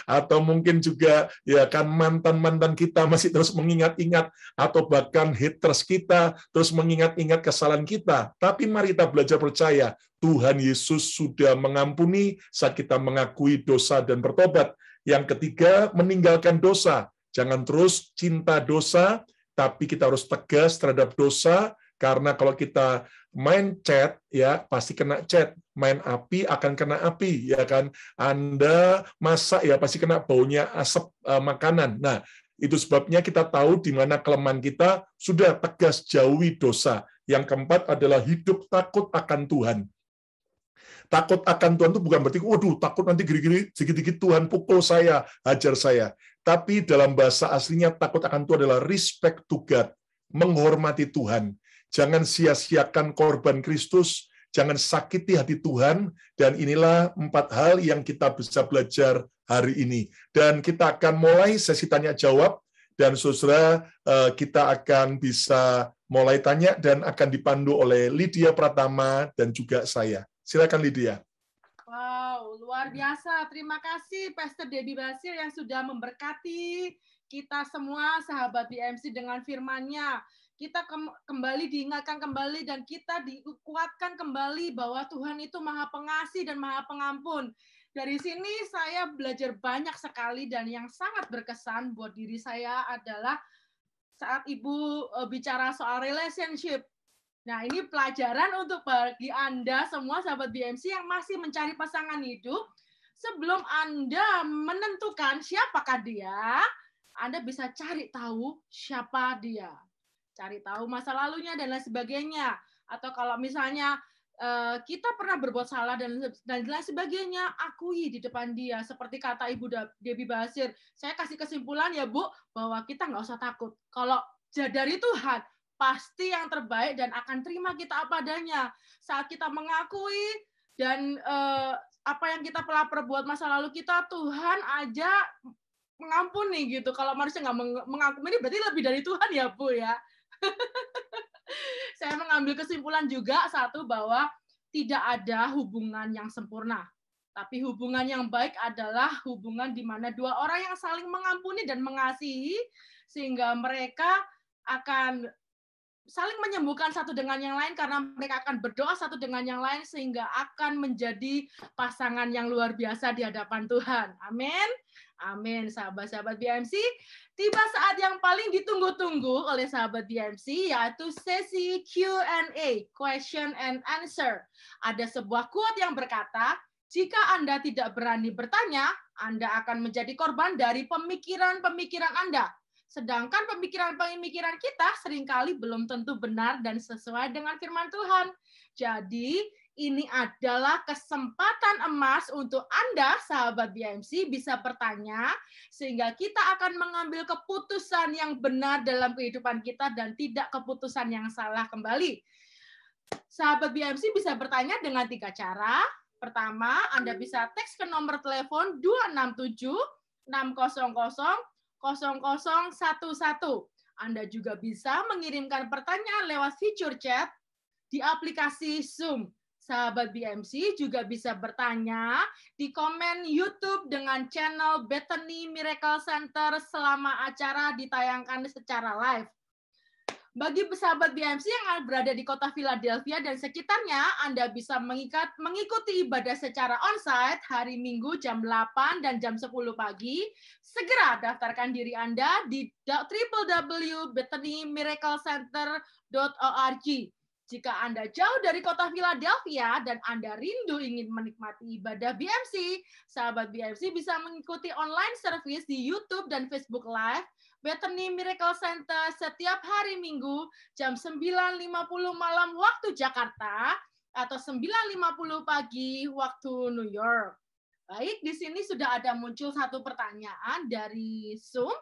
C: atau mungkin juga ya kan mantan-mantan kita masih terus mengingat-ingat, atau bahkan haters kita terus mengingat-ingat kesalahan kita. Tapi mari kita belajar percaya, Tuhan Yesus sudah mengampuni saat kita mengakui dosa dan bertobat. Yang ketiga, meninggalkan dosa. Jangan terus cinta dosa, tapi kita harus tegas terhadap dosa, karena kalau kita main cat, ya pasti kena cat. Main api akan kena api, ya kan. Anda masak, ya pasti kena baunya asap makanan. Nah, itu sebabnya kita tahu di mana kelemahan kita, sudah tegas jauhi dosa. Yang keempat adalah hidup takut akan Tuhan. Takut akan Tuhan itu bukan berarti, waduh, takut nanti gini-gini, sedikit-sedikit Tuhan pukul saya, hajar saya. Tapi dalam bahasa aslinya, takut akan Tuhan adalah respect to God, menghormati Tuhan. Jangan sia-siakan korban Kristus, jangan sakiti hati Tuhan, dan inilah 4 hal yang kita bisa belajar hari ini. Dan kita akan mulai sesi tanya-jawab, dan saudara, kita akan bisa mulai tanya, dan akan dipandu oleh Lydia Pratama dan juga saya. Silakan Lydia.
A: Wow, luar biasa. Terima kasih Pastor Debbie Basir yang sudah memberkati kita semua sahabat BMC dengan firman-Nya. Kita kembali diingatkan kembali dan kita dikuatkan kembali bahwa Tuhan itu Maha Pengasih dan Maha Pengampun. Dari sini saya belajar banyak sekali, dan yang sangat berkesan buat diri saya adalah saat Ibu bicara soal relationship. Nah, ini pelajaran untuk bagi Anda semua sahabat BMC yang masih mencari pasangan hidup. Sebelum Anda menentukan siapakah dia, Anda bisa cari tahu siapa dia. Cari tahu masa lalunya dan lain sebagainya. Atau kalau misalnya kita pernah berbuat salah dan lain sebagainya, akui di depan dia. Seperti kata Ibu Debbie Basir, saya kasih kesimpulan ya Bu, bahwa kita nggak usah takut. Kalau dari Tuhan, pasti yang terbaik dan akan terima kita apa adanya. Saat kita mengakui dan apa yang kita telah perbuat masa lalu kita, Tuhan aja mengampuni gitu. Kalau manusia nggak mengampuni, berarti lebih dari Tuhan ya Bu ya. Saya mengambil kesimpulan juga satu, bahwa tidak ada hubungan yang sempurna. Tapi hubungan yang baik adalah hubungan di mana dua orang yang saling mengampuni dan mengasihi, sehingga mereka akan saling menyembuhkan satu dengan yang lain, karena mereka akan berdoa satu dengan yang lain, sehingga akan menjadi pasangan yang luar biasa di hadapan Tuhan. Amin. Amin, sahabat-sahabat BMC. Tiba saat yang paling ditunggu-tunggu oleh sahabat BMC, yaitu sesi Q&A, question and answer. Ada sebuah quote yang berkata, jika Anda tidak berani bertanya, Anda akan menjadi korban dari pemikiran-pemikiran Anda. Sedangkan pemikiran-pemikiran kita seringkali belum tentu benar dan sesuai dengan firman Tuhan. Jadi, ini adalah kesempatan emas untuk Anda, sahabat BMC, bisa bertanya, sehingga kita akan mengambil keputusan yang benar dalam kehidupan kita dan tidak keputusan yang salah kembali. Sahabat BMC bisa bertanya dengan 3 cara. Pertama, Anda bisa teks ke nomor telepon 267 600 0011. Anda juga bisa mengirimkan pertanyaan lewat fitur chat di aplikasi Zoom. Sahabat BMC juga bisa bertanya di komen YouTube dengan channel Bethany Miracle Center selama acara ditayangkan secara live. Bagi sahabat BMC yang berada di kota Philadelphia dan sekitarnya, Anda bisa mengikuti ibadah secara onsite hari Minggu jam 8 dan jam 10 pagi. Segera daftarkan diri Anda di www.bethanymiraclecenter.org. Jika Anda jauh dari kota Philadelphia dan Anda rindu ingin menikmati ibadah BMC, sahabat BMC bisa mengikuti online service di YouTube dan Facebook Live Bethany Miracle Center setiap hari Minggu jam 9.50 malam waktu Jakarta atau 9.50 pagi waktu New York. Baik, di sini sudah ada muncul satu pertanyaan dari Zoom.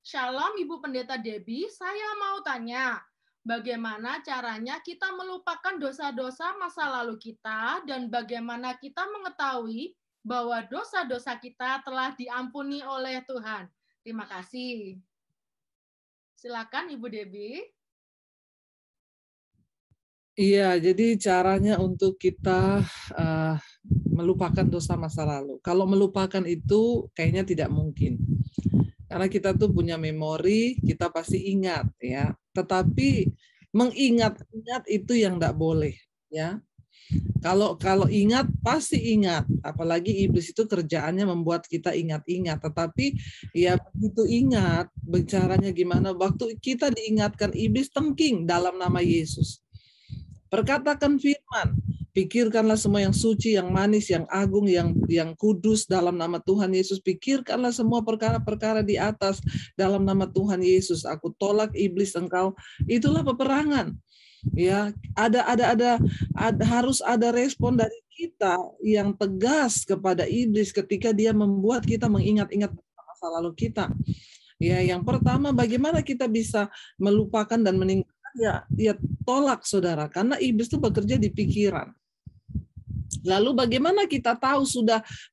A: Shalom Ibu Pendeta Debbie, saya mau tanya, bagaimana caranya kita melupakan dosa-dosa masa lalu kita dan bagaimana kita mengetahui bahwa dosa-dosa kita telah diampuni oleh Tuhan? Terima kasih. Silakan Ibu Debbie.
D: Iya, jadi caranya untuk kita melupakan dosa masa lalu. Kalau melupakan itu kayaknya tidak mungkin. Karena kita tuh punya memori, kita pasti ingat ya. Tetapi mengingat-ingat itu yang tidak boleh ya. Kalau ingat pasti ingat, apalagi iblis itu kerjaannya membuat kita ingat-ingat. Tetapi ya begitu ingat, bicaranya gimana? Waktu kita diingatkan, iblis tengking dalam nama Yesus. Perkatakan firman, pikirkanlah semua yang suci, yang manis, yang agung, yang kudus dalam nama Tuhan Yesus. Pikirkanlah semua perkara-perkara di atas dalam nama Tuhan Yesus. Aku tolak iblis engkau. Itulah peperangan. Ya, harus ada respon dari kita yang tegas kepada iblis ketika dia membuat kita mengingat-ingat masa lalu kita. Ya, yang pertama bagaimana kita bisa melupakan dan meninggalkan ya tolak saudara, karena iblis itu bekerja di pikiran. Lalu bagaimana kita tahu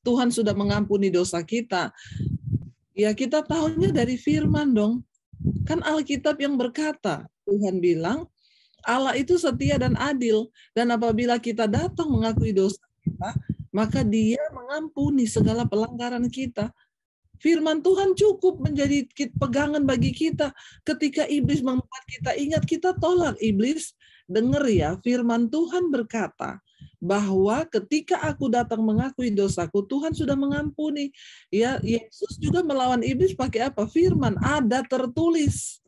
D: Tuhan sudah mengampuni dosa kita? Ya kita tahunya dari firman dong. Kan Alkitab yang berkata, Tuhan bilang Allah itu setia dan adil, dan apabila kita datang mengakui dosa kita, maka Dia mengampuni segala pelanggaran kita. Firman Tuhan cukup menjadi pegangan bagi kita. Ketika iblis membuat kita ingat, kita tolak iblis. Dengar ya, firman Tuhan berkata bahwa ketika aku datang mengakui dosaku, Tuhan sudah mengampuni. Ya, Yesus juga melawan iblis pakai apa? Firman, ada tertulis.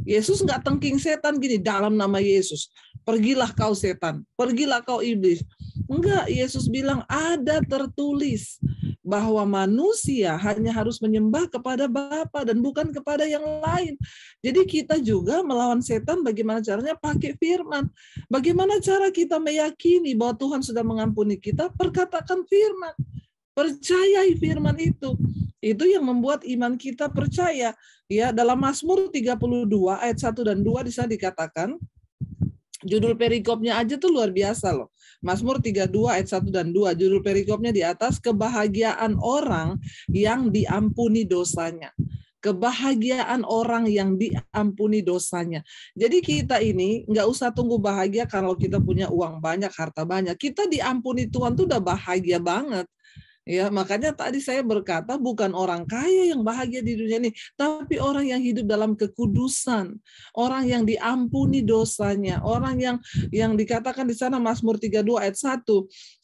D: Yesus nggak tengking setan gini, dalam nama Yesus. Pergilah kau setan, pergilah kau iblis. Enggak, Yesus bilang ada tertulis bahwa manusia hanya harus menyembah kepada Bapa dan bukan kepada yang lain. Jadi kita juga melawan setan bagaimana caranya? Pakai firman. Bagaimana cara kita meyakini bahwa Tuhan sudah mengampuni kita? Perkatakan firman. Percayai firman itu. Itu yang membuat iman kita percaya. Ya, dalam Mazmur 32 ayat 1 dan 2 di sana dikatakan, judul perikopnya aja tuh luar biasa loh. Mazmur 32 ayat 1 dan 2, judul perikopnya di atas, kebahagiaan orang yang diampuni dosanya. Kebahagiaan orang yang diampuni dosanya. Jadi kita ini nggak usah tunggu bahagia kalau kita punya uang banyak, harta banyak. Kita diampuni Tuhan tuh udah bahagia banget. Ya, makanya tadi saya berkata bukan orang kaya yang bahagia di dunia ini, tapi orang yang hidup dalam kekudusan, orang yang diampuni dosanya, orang yang dikatakan di sana Mazmur 32 ayat 1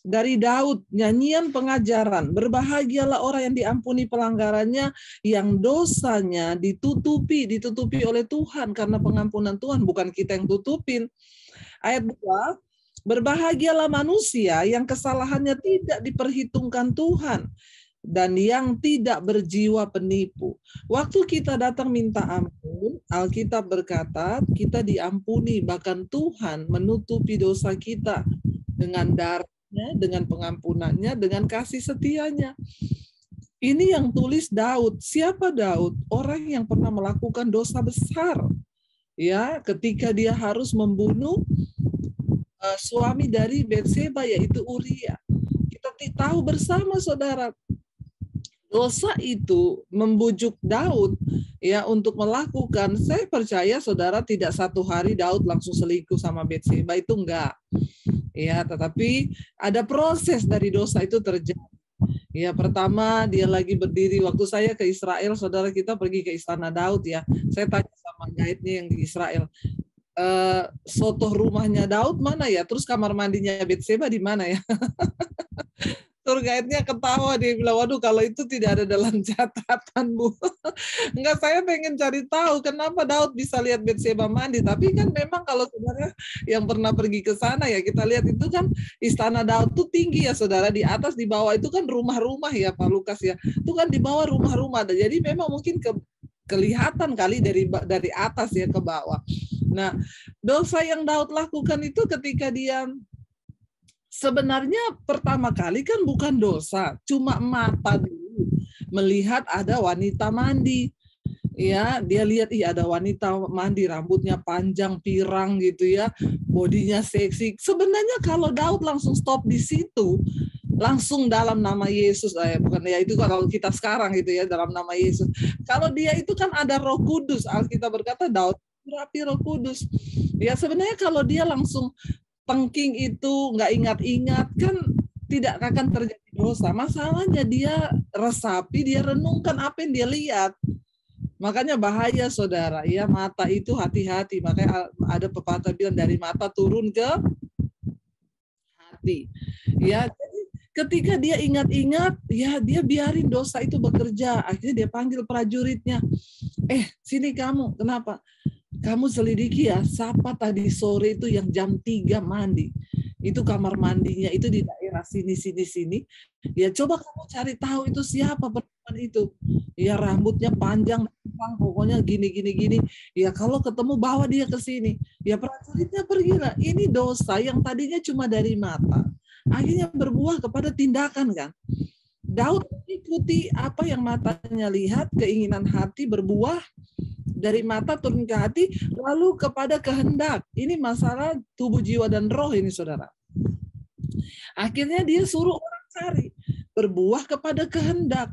D: dari Daud, nyanyian pengajaran, berbahagialah orang yang diampuni pelanggarannya, yang dosanya ditutupi oleh Tuhan karena pengampunan Tuhan, bukan kita yang tutupin. Ayat 2, berbahagialah manusia yang kesalahannya tidak diperhitungkan Tuhan dan yang tidak berjiwa penipu. Waktu kita datang minta ampun, Alkitab berkata kita diampuni, bahkan Tuhan menutupi dosa kita dengan darahnya, dengan pengampunannya, dengan kasih setianya. Ini yang tulis Daud. Siapa Daud? Orang yang pernah melakukan dosa besar. Ya, ketika dia harus membunuh suami dari Betseba yaitu Uria. Kita tahu bersama saudara, dosa itu membujuk Daud ya untuk melakukan. Saya percaya saudara tidak satu hari Daud langsung selingkuh sama Betseba, itu enggak. Ya, tetapi ada proses dari dosa itu terjadi. Ya, pertama dia lagi berdiri. Waktu saya ke Israel, saudara, kita pergi ke istana Daud ya. Saya tanya sama guide-nya yang di Israel, soto rumahnya Daud mana ya? Terus kamar mandinya Batseba di mana ya? Tour guide-nya ketawa, dia bilang, waduh kalau itu tidak ada dalam catatan, Bu. Enggak, saya pengen cari tahu kenapa Daud bisa lihat Batseba mandi. Tapi kan memang kalau saudara yang pernah pergi ke sana ya, kita lihat itu kan istana Daud tuh tinggi ya saudara, di atas di bawah itu kan rumah-rumah ya Pak Lukas ya. Itu kan di bawah rumah-rumah. Jadi memang mungkin kelihatan kali dari atas ya ke bawah. Nah, dosa yang Daud lakukan itu ketika dia sebenarnya pertama kali kan bukan dosa, cuma mata dulu melihat ada wanita mandi. Ya, dia lihat ada wanita mandi, rambutnya panjang pirang gitu ya, bodinya seksi. Sebenarnya kalau Daud langsung stop di situ, langsung dalam nama Yesus, bukan ya itu kalau kita sekarang gitu ya, dalam nama Yesus. Kalau dia itu kan ada Roh Kudus, Alkitab berkata Daud berapi Roh Kudus. Ya sebenarnya kalau dia langsung tengking itu nggak ingat-ingat kan tidak akan terjadi dosa. Masalahnya dia resapi, dia renungkan apa yang dia lihat. Makanya bahaya saudara, ya mata itu hati-hati. Makanya ada pepatah bilang dari mata turun ke hati. Ya, jadi ketika dia ingat-ingat, ya dia biarin dosa itu bekerja. Akhirnya dia panggil prajuritnya. Sini kamu, kenapa? Kamu selidiki ya, siapa tadi sore itu yang jam 3 mandi. Itu kamar mandinya, itu di daerah sini. Ya coba kamu cari tahu itu siapa perempuan itu. Ya rambutnya panjang, pokoknya gini. Ya kalau ketemu bawa dia ke sini. Ya prajuritnya pergilah. Ini dosa yang tadinya cuma dari mata. Akhirnya berbuah kepada tindakan kan. Daud mengikuti apa yang matanya lihat, keinginan hati berbuah, dari mata turun ke hati, lalu kepada kehendak. Ini masalah tubuh, jiwa, dan roh ini, saudara. Akhirnya dia suruh orang cari. Berbuah kepada kehendak.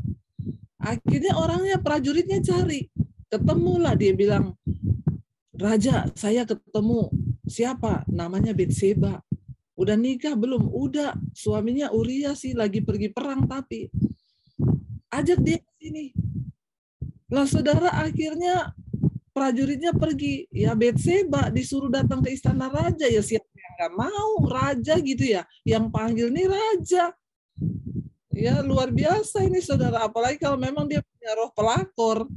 D: Akhirnya orangnya, prajuritnya cari. Ketemulah, dia bilang, Raja, saya ketemu. Siapa? Namanya Batseba. Udah nikah belum? Udah. Suaminya Uria sih, lagi pergi perang tapi. Ajak dia ke sini. Lah saudara, akhirnya prajuritnya pergi. Ya Batseba disuruh datang ke istana raja. Ya siapa yang nggak mau raja gitu ya. Yang panggil nih raja. Ya luar biasa ini saudara. Apalagi kalau memang dia punya roh pelakor.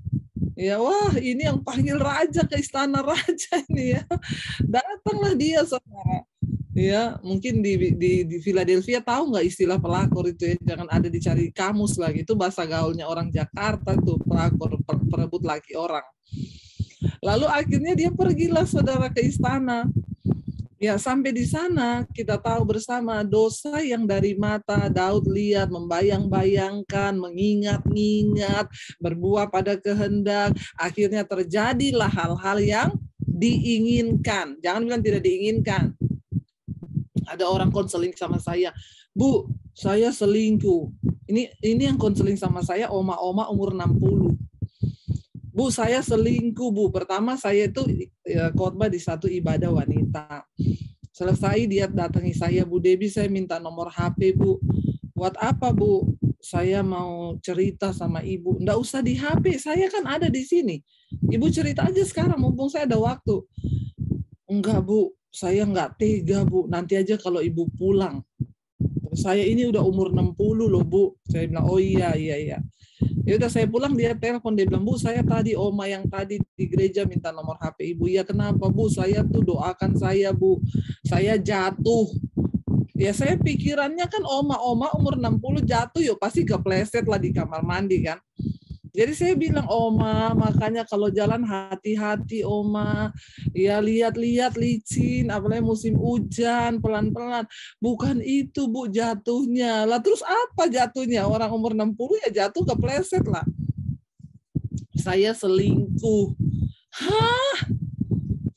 D: Ya wah ini yang panggil raja ke istana raja ini ya. Datanglah dia saudara. Ya mungkin di Philadelphia tahu nggak istilah pelakor itu ya, jangan ada dicari kamus lagi, itu bahasa gaulnya orang Jakarta tuh, pelakor, perebut laki orang. Lalu akhirnya dia pergilah saudara ke istana. Ya sampai di sana kita tahu bersama dosa yang dari mata Daud lihat, membayang-bayangkan, mengingat-ingat, berbuah pada kehendak, akhirnya terjadilah hal-hal yang diinginkan. Jangan bilang tidak diinginkan. Ada orang konseling sama saya, Bu, saya selingkuh. Ini yang konseling sama saya, oma-oma umur 60. Bu, saya selingkuh, Bu. Pertama saya itu khotbah di satu ibadah wanita. Selesai dia datangi saya, Bu Debbie, saya minta nomor HP, Bu. Buat apa, Bu? Saya mau cerita sama Ibu. Nggak usah di HP, saya kan ada di sini. Ibu cerita aja sekarang, mumpung saya ada waktu. Enggak, Bu. Saya nggak tega, Bu. Nanti aja kalau Ibu pulang. Saya ini udah umur 60 loh, Bu. Saya bilang, oh iya. Ya udah saya pulang, dia telepon, dia bilang, Bu, saya tadi oma yang tadi di gereja minta nomor HP Ibu. Ya kenapa, Bu? Saya tuh doakan saya, Bu. Saya jatuh. Ya saya pikirannya kan oma umur 60 jatuh, yuk pasti kepleset lah di kamar mandi kan. Jadi saya bilang, Oma, makanya kalau jalan hati-hati, Oma. Ya lihat-lihat licin, apalagi musim hujan, pelan-pelan. Bukan itu, Bu, jatuhnya. Lah terus apa jatuhnya? Orang umur 60 ya jatuh kepleset lah. Saya selingkuh. Hah?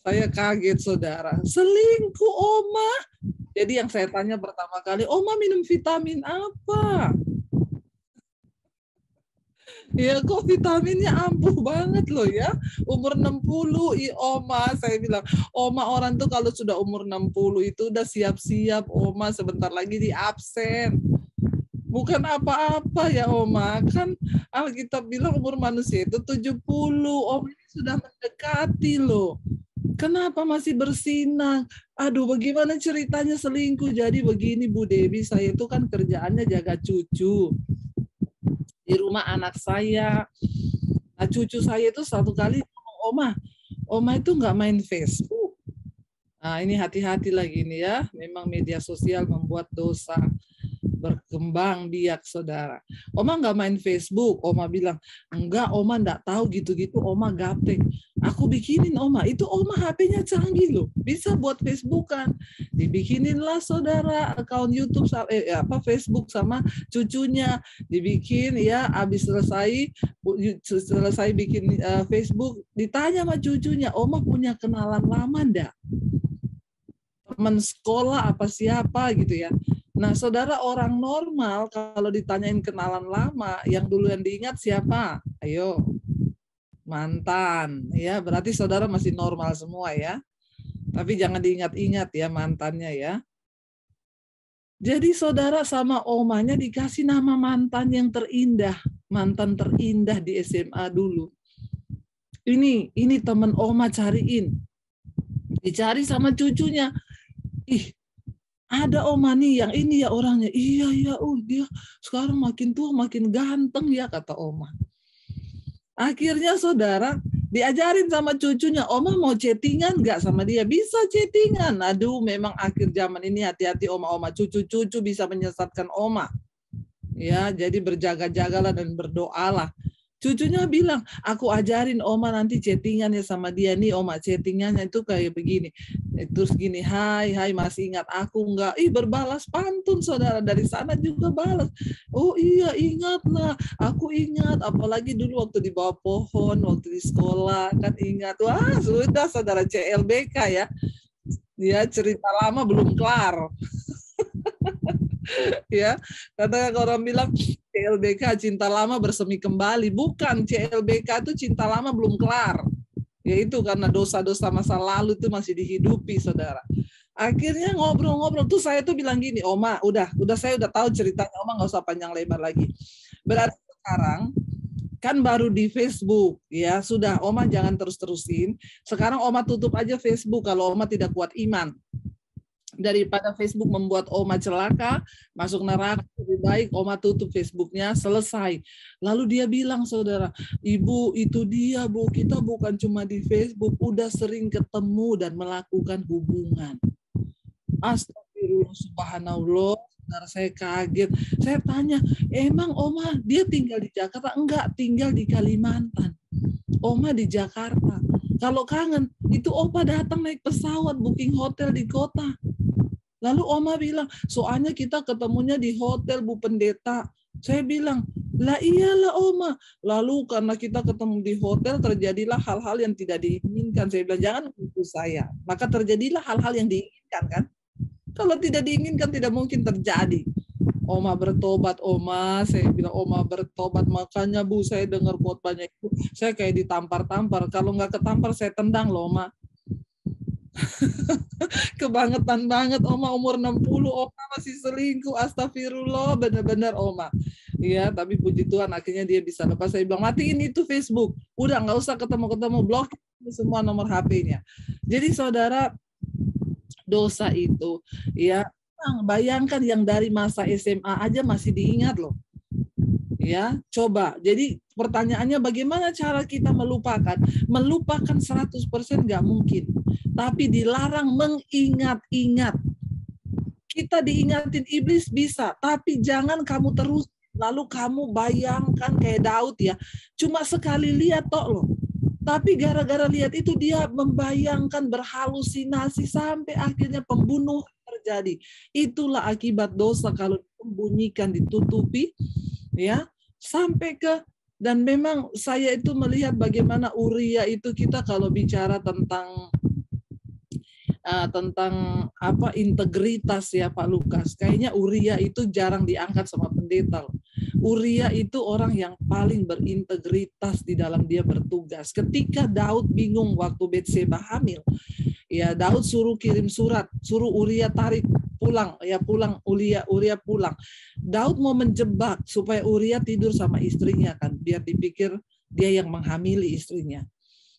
D: Saya kaget, saudara. Selingkuh, Oma? Jadi yang saya tanya pertama kali, Oma minum vitamin apa? Ya kok vitaminnya ampuh banget loh ya. Umur 60, Oma, saya bilang, Oma orang tuh kalau sudah umur 60 itu udah siap-siap, Oma sebentar lagi di absen. Bukan apa-apa ya Oma, kan Alkitab bilang umur manusia itu 70, Oma ini sudah mendekati loh. Kenapa masih bersinang? Aduh, bagaimana ceritanya selingkuh? Jadi begini Bu Dewi, saya itu kan kerjaannya jaga cucu di rumah anak saya. Nah, cucu saya itu satu kali ngomong, Oma itu nggak main Facebook. Nah, ini hati-hati lagi nih ya. Memang media sosial membuat dosa berkembang biak, saudara. Oma nggak main Facebook. Oma bilang, enggak, Oma nggak tahu gitu-gitu. Oma gaptek. Aku bikinin Oma. Itu Oma HP-nya canggih loh. Bisa buat Facebookan. Dibikininlah saudara akun YouTube, Facebook sama cucunya. Dibikin ya. Habis selesai bikin Facebook. Ditanya sama cucunya, Oma punya kenalan lama enggak? Teman sekolah apa siapa gitu ya. Nah, saudara, orang normal kalau ditanyain kenalan lama, yang dulu yang diingat siapa? Ayo, mantan. Ya, berarti saudara masih normal semua ya. Tapi jangan diingat-ingat ya mantannya ya. Jadi saudara sama omanya dikasih nama mantan yang terindah. Mantan terindah di SMA dulu. Ini teman oma cariin. Dicari sama cucunya. Ih, ada oma nih yang ini ya orangnya. Iya, dia sekarang makin tua makin ganteng ya, kata oma. Akhirnya saudara diajarin sama cucunya, oma mau chattingan nggak sama dia? Bisa chattingan. Aduh, memang akhir zaman ini hati-hati oma-oma, cucu-cucu bisa menyesatkan oma. Ya, jadi berjaga-jagalah dan berdoalah. Cucunya bilang, aku ajarin oma nanti chattingannya sama dia. Nih oma, chattingannya itu kayak begini. Terus gini, hai masih ingat aku enggak? Ih, berbalas pantun saudara, dari sana juga balas. Oh iya, ingatlah, aku ingat. Apalagi dulu waktu di bawah pohon, waktu di sekolah, kan ingat. Wah, sudah saudara, CLBK ya. Ya, cerita lama belum kelar. Ya, kata orang bilang CLBK cinta lama bersemi kembali. Bukan, CLBK itu cinta lama belum kelar. Yaitu karena dosa-dosa masa lalu itu masih dihidupi, saudara. Akhirnya ngobrol-ngobrol tuh saya tuh bilang gini, oma, udah saya udah tahu ceritanya, oma nggak usah panjang lebar lagi. Berarti sekarang kan baru di Facebook, ya sudah, oma jangan terus-terusin. Sekarang oma tutup aja Facebook kalau oma tidak kuat iman. Daripada Facebook membuat oma celaka, masuk neraka, lebih baik oma tutup Facebooknya, selesai. Lalu dia bilang, saudara, ibu itu dia bu, kita bukan cuma di Facebook, udah sering ketemu dan melakukan hubungan. Astagfirullah, subhanallah, saudara, saya kaget. Saya tanya, emang oma dia tinggal di Jakarta? Enggak, tinggal di Kalimantan. Oma di Jakarta. Kalau kangen, itu opa datang naik pesawat, booking hotel di kota. Lalu oma bilang, soalnya kita ketemunya di hotel Bu Pendeta. Saya bilang, lah iyalah oma. Lalu karena kita ketemu di hotel, terjadilah hal-hal yang tidak diinginkan. Saya bilang, jangan ikut saya. Maka terjadilah hal-hal yang diinginkan kan. Kalau tidak diinginkan, tidak mungkin terjadi. Oma bertobat, oma. Saya bilang, oma bertobat. Makanya Bu, saya dengar khotbahnya itu, saya kayak ditampar-tampar. Kalau nggak ketampar, saya tendang loh, oma. Kebangetan banget oma, umur 60 oma masih selingkuh, astagfirullah, benar-benar oma. Iya, tapi puji Tuhan akhirnya dia bisa lepas. Saya bilang, matiin itu Facebook, udah nggak usah ketemu-ketemu, blok semua nomor HP-nya. Jadi saudara, dosa itu ya, bayangkan yang dari masa SMA aja masih diingat loh. Ya, coba. Jadi pertanyaannya bagaimana cara kita melupakan? Melupakan 100% nggak mungkin. Tapi dilarang mengingat-ingat. Kita diingatin iblis bisa, tapi jangan kamu terus. Lalu kamu bayangkan kayak Daud ya. Cuma sekali lihat tok loh. Tapi gara-gara lihat itu dia membayangkan, berhalusinasi sampai akhirnya pembunuhan terjadi. Itulah akibat dosa kalau disembunyikan, ditutupi. Ya, sampai ke, dan memang saya itu melihat bagaimana Uria itu, kita kalau bicara tentang apa integritas ya Pak Lukas, kayaknya Uria itu jarang diangkat sama pendeta. Uria itu orang yang paling berintegritas di dalam dia bertugas. Ketika Daud bingung waktu Betseba hamil, ya Daud suruh kirim surat, suruh Uria tarik pulang, ya pulang, Uria pulang. Daud mau menjebak supaya Uria tidur sama istrinya kan, biar dipikir dia yang menghamili istrinya.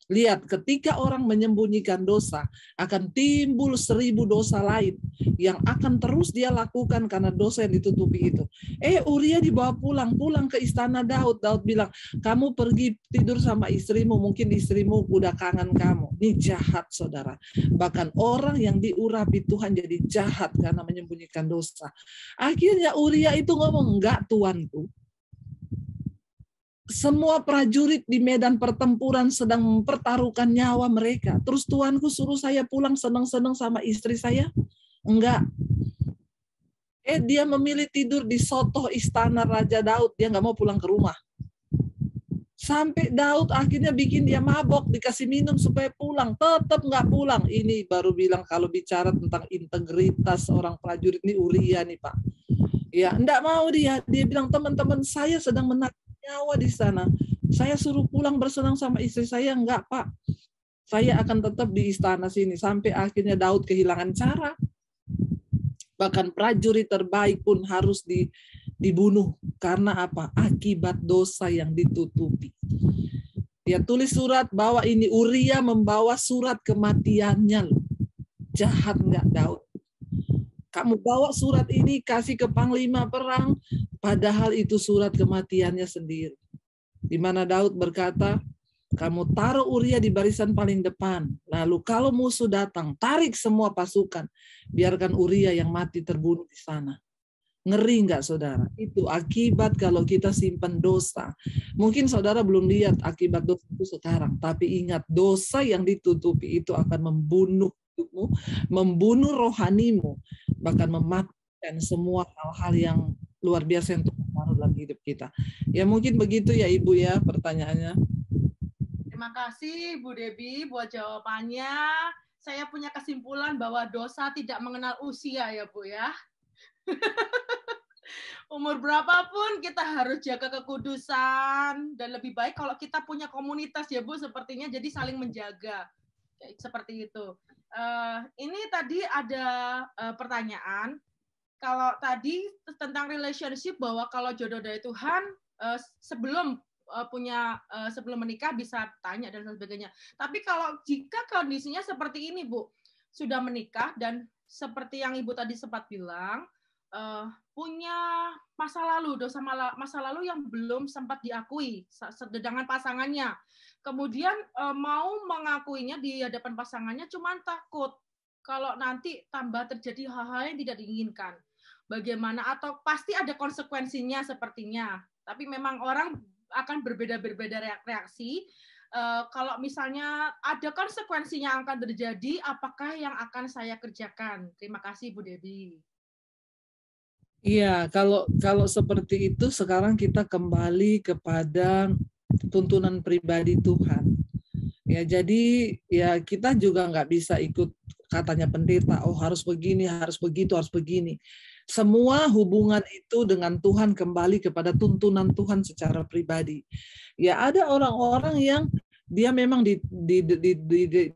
D: Lihat, ketika orang menyembunyikan dosa, akan timbul 1000 dosa lain yang akan terus dia lakukan karena dosa yang ditutupi itu. Uria dibawa pulang ke istana Daud. Daud bilang, kamu pergi tidur sama istrimu, mungkin istrimu udah kangen kamu. Ini jahat, saudara. Bahkan orang yang diurapi Tuhan jadi jahat karena menyembunyikan dosa. Akhirnya Uria itu ngomong, enggak tuanku. Semua prajurit di medan pertempuran sedang mempertaruhkan nyawa mereka. Terus tuanku suruh saya pulang senang-senang sama istri saya? Enggak. Dia memilih tidur di sotoh istana Raja Daud. Dia nggak mau pulang ke rumah. Sampai Daud akhirnya bikin dia mabok, dikasih minum supaya pulang. Tetap nggak pulang. Ini baru bilang kalau bicara tentang integritas orang prajurit ini Uria nih Pak. Ya, enggak mau dia. Dia bilang, teman-teman saya sedang menarik nyawa di sana. Saya suruh pulang bersenang sama istri saya, enggak Pak. Saya akan tetap di istana sini. Sampai akhirnya Daud kehilangan cara. Bahkan prajurit terbaik pun harus dibunuh. Karena apa? Akibat dosa yang ditutupi. Dia tulis surat bahwa ini Uria membawa surat kematiannya. Jahat enggak Daud? Kamu bawa surat ini kasih ke panglima perang, padahal itu surat kematiannya sendiri. Di mana Daud berkata, kamu taruh Uria di barisan paling depan. Lalu kalau musuh datang, tarik semua pasukan. Biarkan Uria yang mati terbunuh di sana. Ngeri nggak saudara? Itu akibat kalau kita simpan dosa. Mungkin saudara belum lihat akibat dosa itu sekarang. Tapi ingat, dosa yang ditutupi itu akan membunuh hidupmu, membunuh rohanimu, bahkan mematikan semua hal-hal yang luar biasa yang Tuhan taruh dalam hidup kita. Ya mungkin begitu ya Ibu ya pertanyaannya.
A: Terima kasih Bu Debbie buat jawabannya. Saya punya kesimpulan bahwa dosa tidak mengenal usia ya Bu ya. Umur berapapun kita harus jaga kekudusan, dan lebih baik kalau kita punya komunitas ya Bu sepertinya, jadi saling menjaga. Seperti itu. Ini tadi ada pertanyaan, kalau tadi tentang relationship bahwa kalau jodoh dari Tuhan sebelum sebelum menikah bisa tanya dan sebagainya. Tapi kalau jika kondisinya seperti ini Bu, sudah menikah dan seperti yang Ibu tadi sempat bilang, punya masa lalu, dosa masa lalu yang belum sempat diakui dengan pasangannya. Kemudian mau mengakuinya di hadapan pasangannya, cuman takut kalau nanti tambah terjadi hal-hal yang tidak diinginkan. Bagaimana? Atau pasti ada konsekuensinya sepertinya. Tapi memang orang akan berbeda-berbeda reaksi. Kalau misalnya ada konsekuensinya yang akan terjadi, apakah yang akan saya kerjakan? Terima kasih Bu Debbie.
D: Iya, kalau seperti itu sekarang kita kembali kepada tuntunan pribadi Tuhan. Ya, jadi ya kita juga nggak bisa ikut katanya pendeta, oh harus begini, harus begitu, harus begini. Semua hubungan itu dengan Tuhan kembali kepada tuntunan Tuhan secara pribadi. Ya, ada orang-orang yang dia memang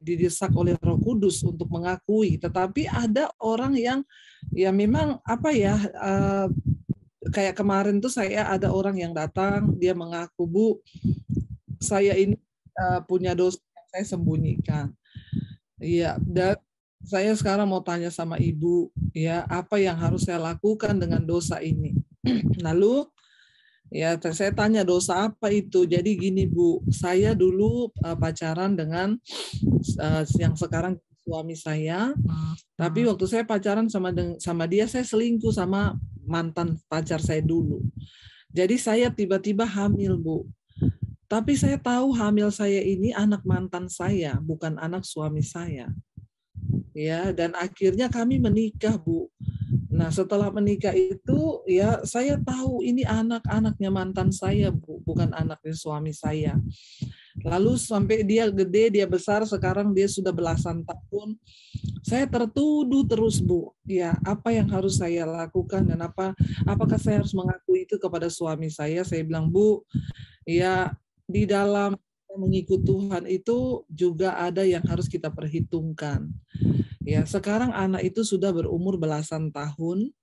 D: didesak oleh Roh Kudus untuk mengakui, tetapi ada orang yang ya memang apa ya, kayak kemarin tuh saya ada orang yang datang, dia mengaku, Bu, saya ini punya dosa yang saya sembunyikan. Iya, dan saya sekarang mau tanya sama Ibu, ya apa yang harus saya lakukan dengan dosa ini? Lalu ya saya tanya dosa apa itu? Jadi gini Bu, saya dulu pacaran dengan yang sekarang suami saya, tapi waktu saya pacaran sama dia, saya selingkuh sama mantan pacar saya dulu. Jadi saya tiba-tiba hamil Bu. Tapi saya tahu hamil saya ini anak mantan saya, bukan anak suami saya. Ya, dan akhirnya kami menikah, Bu. Nah, setelah menikah itu ya saya tahu ini anak-anaknya mantan saya, Bu, bukan anaknya suami saya. Lalu sampai dia gede, dia besar, sekarang dia sudah belasan tahun. Saya tertuduh terus, Bu. Ya, apa yang harus saya lakukan dan apakah saya harus mengakui itu kepada suami saya? Saya bilang, Bu, ya di dalam mengikut Tuhan itu juga ada yang harus kita perhitungkan. Ya, sekarang anak itu sudah berumur belasan tahun,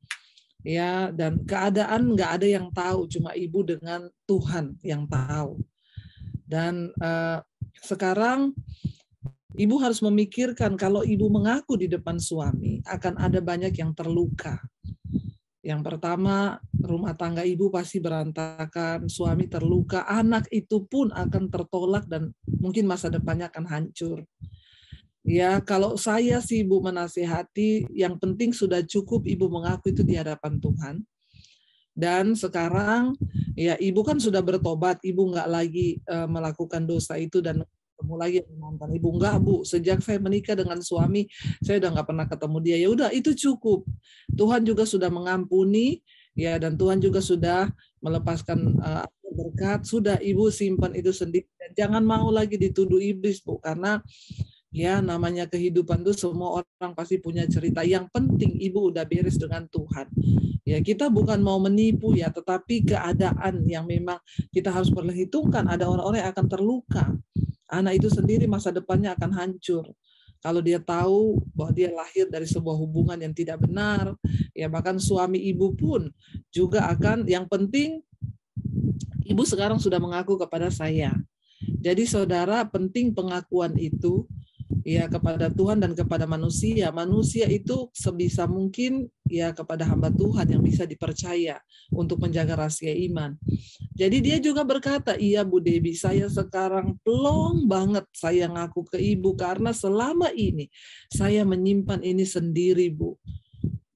D: ya, dan keadaan nggak ada yang tahu, cuma ibu dengan Tuhan yang tahu. Dan sekarang ibu harus memikirkan kalau ibu mengaku di depan suami, akan ada banyak yang terluka. Yang pertama, rumah tangga ibu pasti berantakan, suami terluka, anak itu pun akan tertolak dan mungkin masa depannya akan hancur. Ya, kalau saya sih ibu menasihati, yang penting sudah cukup ibu mengaku itu di hadapan Tuhan. Dan sekarang ya ibu kan sudah bertobat, ibu nggak lagi melakukan dosa itu dan ketemu lagi mantan. Ibu enggak, Bu, sejak saya menikah dengan suami saya udah nggak pernah ketemu dia. Ya udah, itu cukup. Tuhan juga sudah mengampuni ya, dan Tuhan juga sudah melepaskan berkat. Sudah, ibu simpan itu sendiri dan jangan mau lagi dituduh iblis, Bu, karena ya namanya kehidupan itu semua orang pasti punya cerita. Yang penting ibu udah beres dengan Tuhan. Ya, kita bukan mau menipu ya, tetapi keadaan yang memang kita harus perhitungkan. Ada orang-orang yang akan terluka. Anak itu sendiri masa depannya akan hancur. Kalau dia tahu bahwa dia lahir dari sebuah hubungan yang tidak benar, ya bahkan suami ibu pun juga akan, yang penting ibu sekarang sudah mengaku kepada saya. Jadi saudara, penting pengakuan itu ya kepada Tuhan dan kepada manusia. Manusia itu sebisa mungkin ya kepada hamba Tuhan yang bisa dipercaya untuk menjaga rahasia iman. Jadi dia juga berkata, iya Bu Debbie, saya sekarang plong banget saya ngaku ke ibu karena selama ini saya menyimpan ini sendiri, Bu.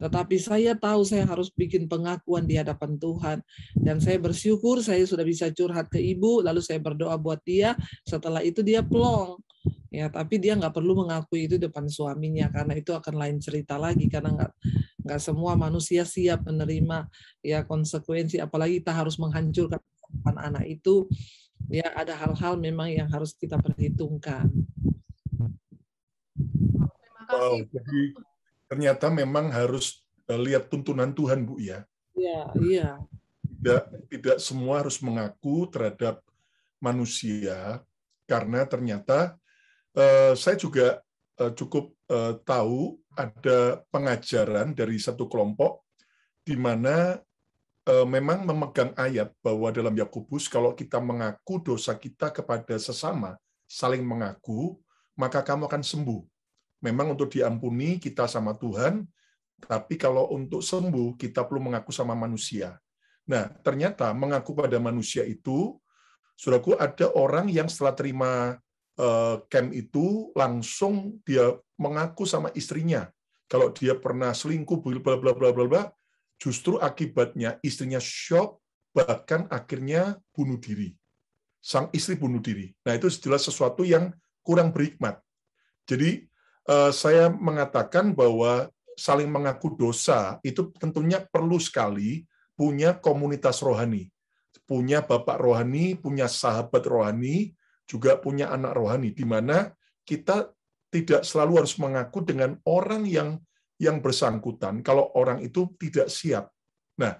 D: Tetapi saya tahu saya harus bikin pengakuan di hadapan Tuhan. Dan saya bersyukur saya sudah bisa curhat ke ibu, lalu saya berdoa buat dia, setelah itu dia plong. Ya, tapi dia nggak perlu mengakui itu depan suaminya, karena itu akan lain cerita lagi, karena nggak semua manusia siap menerima ya konsekuensi, apalagi kita harus menghancurkan depan anak itu. Ya, ada hal-hal memang yang harus kita perhitungkan.
A: Terima kasih.
C: Jadi ternyata memang harus lihat tuntunan Tuhan, Bu, ya.
D: Iya.
C: Tidak semua harus mengaku terhadap manusia, karena ternyata saya juga cukup tahu ada pengajaran dari satu kelompok di mana memang memegang ayat bahwa dalam Yakobus kalau kita mengaku dosa kita kepada sesama, saling mengaku, maka kamu akan sembuh. Memang untuk diampuni kita sama Tuhan, tapi kalau untuk sembuh kita perlu mengaku sama manusia. Nah, ternyata mengaku pada manusia itu, saudaraku, ada orang yang setelah terima camp itu langsung dia mengaku sama istrinya kalau dia pernah selingkuh, bla bla bla bla bla. Justru akibatnya istrinya shock, bahkan akhirnya bunuh diri. Sang istri bunuh diri. Nah, itu jelas sesuatu yang kurang berhikmat. Jadi saya mengatakan bahwa saling mengaku dosa itu tentunya perlu sekali punya komunitas rohani, punya bapak rohani, punya sahabat rohani, juga punya anak rohani, di mana kita tidak selalu harus mengaku dengan orang yang bersangkutan kalau orang itu tidak siap. Nah,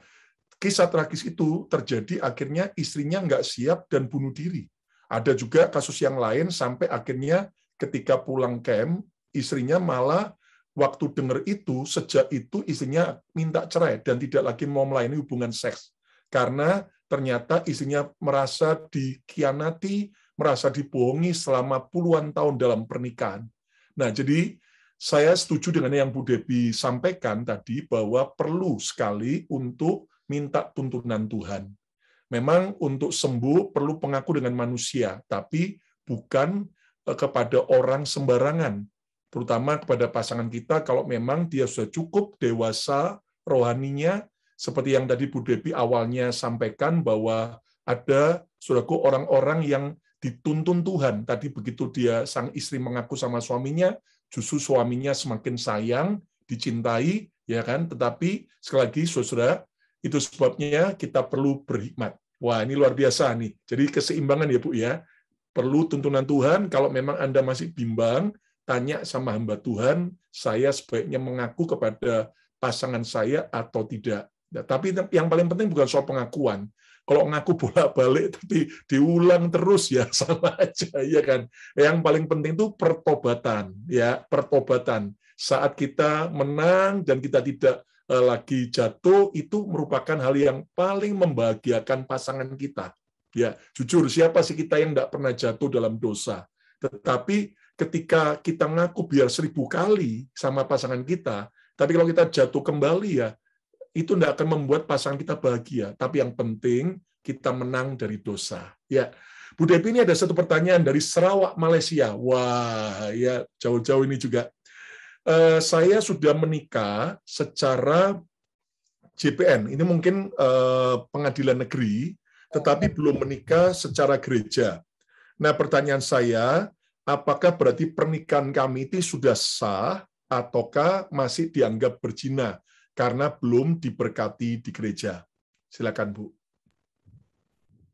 C: kisah tragis itu terjadi akhirnya istrinya nggak siap dan bunuh diri. Ada juga kasus yang lain sampai akhirnya ketika pulang camp, istrinya malah waktu dengar itu, sejak itu istrinya minta cerai dan tidak lagi mau melayani hubungan seks. Karena ternyata istrinya merasa dikhianati, merasa dibohongi selama puluhan tahun dalam pernikahan. Nah, jadi saya setuju dengan yang Bu Debbie sampaikan tadi bahwa perlu sekali untuk minta tuntunan Tuhan. Memang untuk sembuh perlu pengaku dengan manusia, tapi bukan kepada orang sembarangan. Terutama kepada pasangan kita kalau memang dia sudah cukup dewasa rohaninya, seperti yang tadi Bu Debbie awalnya sampaikan bahwa ada, saudaraku, orang-orang yang dituntun Tuhan. Tadi begitu dia sang istri mengaku sama suaminya, justru suaminya semakin sayang, dicintai, ya kan? Tetapi sekali lagi, saudara, itu sebabnya kita perlu berhikmat. Wah, ini luar biasa nih. Jadi keseimbangan ya Bu ya. Perlu tuntunan Tuhan. Kalau memang Anda masih bimbang, tanya sama hamba Tuhan, saya sebaiknya mengaku kepada pasangan saya atau tidak. Nah, tapi yang paling penting bukan soal pengakuan. Kalau ngaku bolak-balik tapi diulang terus ya sama aja, ya kan. Yang paling penting itu pertobatan, ya, pertobatan. Saat kita menang dan kita tidak lagi jatuh, itu merupakan hal yang paling membahagiakan pasangan kita. Ya, jujur, siapa sih kita yang tidak pernah jatuh dalam dosa? Tetapi ketika kita ngaku biar 1000 kali sama pasangan kita, tapi kalau kita jatuh kembali ya, itu tidak akan membuat pasangan kita bahagia. Tapi yang penting kita menang dari dosa. Ya, Bu Depi, ini ada satu pertanyaan dari Sarawak, Malaysia. Wah, ya jauh-jauh ini juga. Saya sudah menikah secara JPN. Ini mungkin pengadilan negeri, tetapi belum menikah secara gereja. Nah, pertanyaan saya, apakah berarti pernikahan kami itu sudah sah ataukah masih dianggap berzina karena belum diberkati di gereja? Silakan, Bu.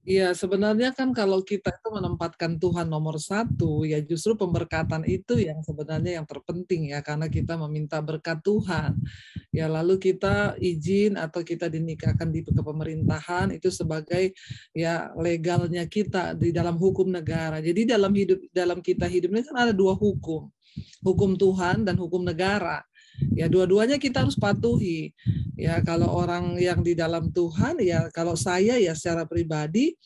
D: Iya, sebenarnya kan kalau kita itu menempatkan Tuhan nomor 1, ya justru pemberkatan itu yang sebenarnya yang terpenting ya, karena kita meminta berkat Tuhan. Ya lalu kita izin atau kita dinikahkan di kepemerintahan itu sebagai ya legalnya kita di dalam hukum negara. Jadi dalam kita hidup ini kan ada 2 hukum. Hukum Tuhan dan hukum negara. Ya dua-duanya kita harus patuhi. Ya kalau orang yang di dalam Tuhan, ya kalau saya ya secara pribadi,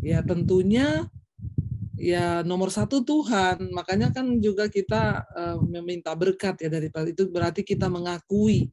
D: ya tentunya ya nomor 1 Tuhan. Makanya kan juga kita meminta berkat ya daripada itu, berarti kita mengakui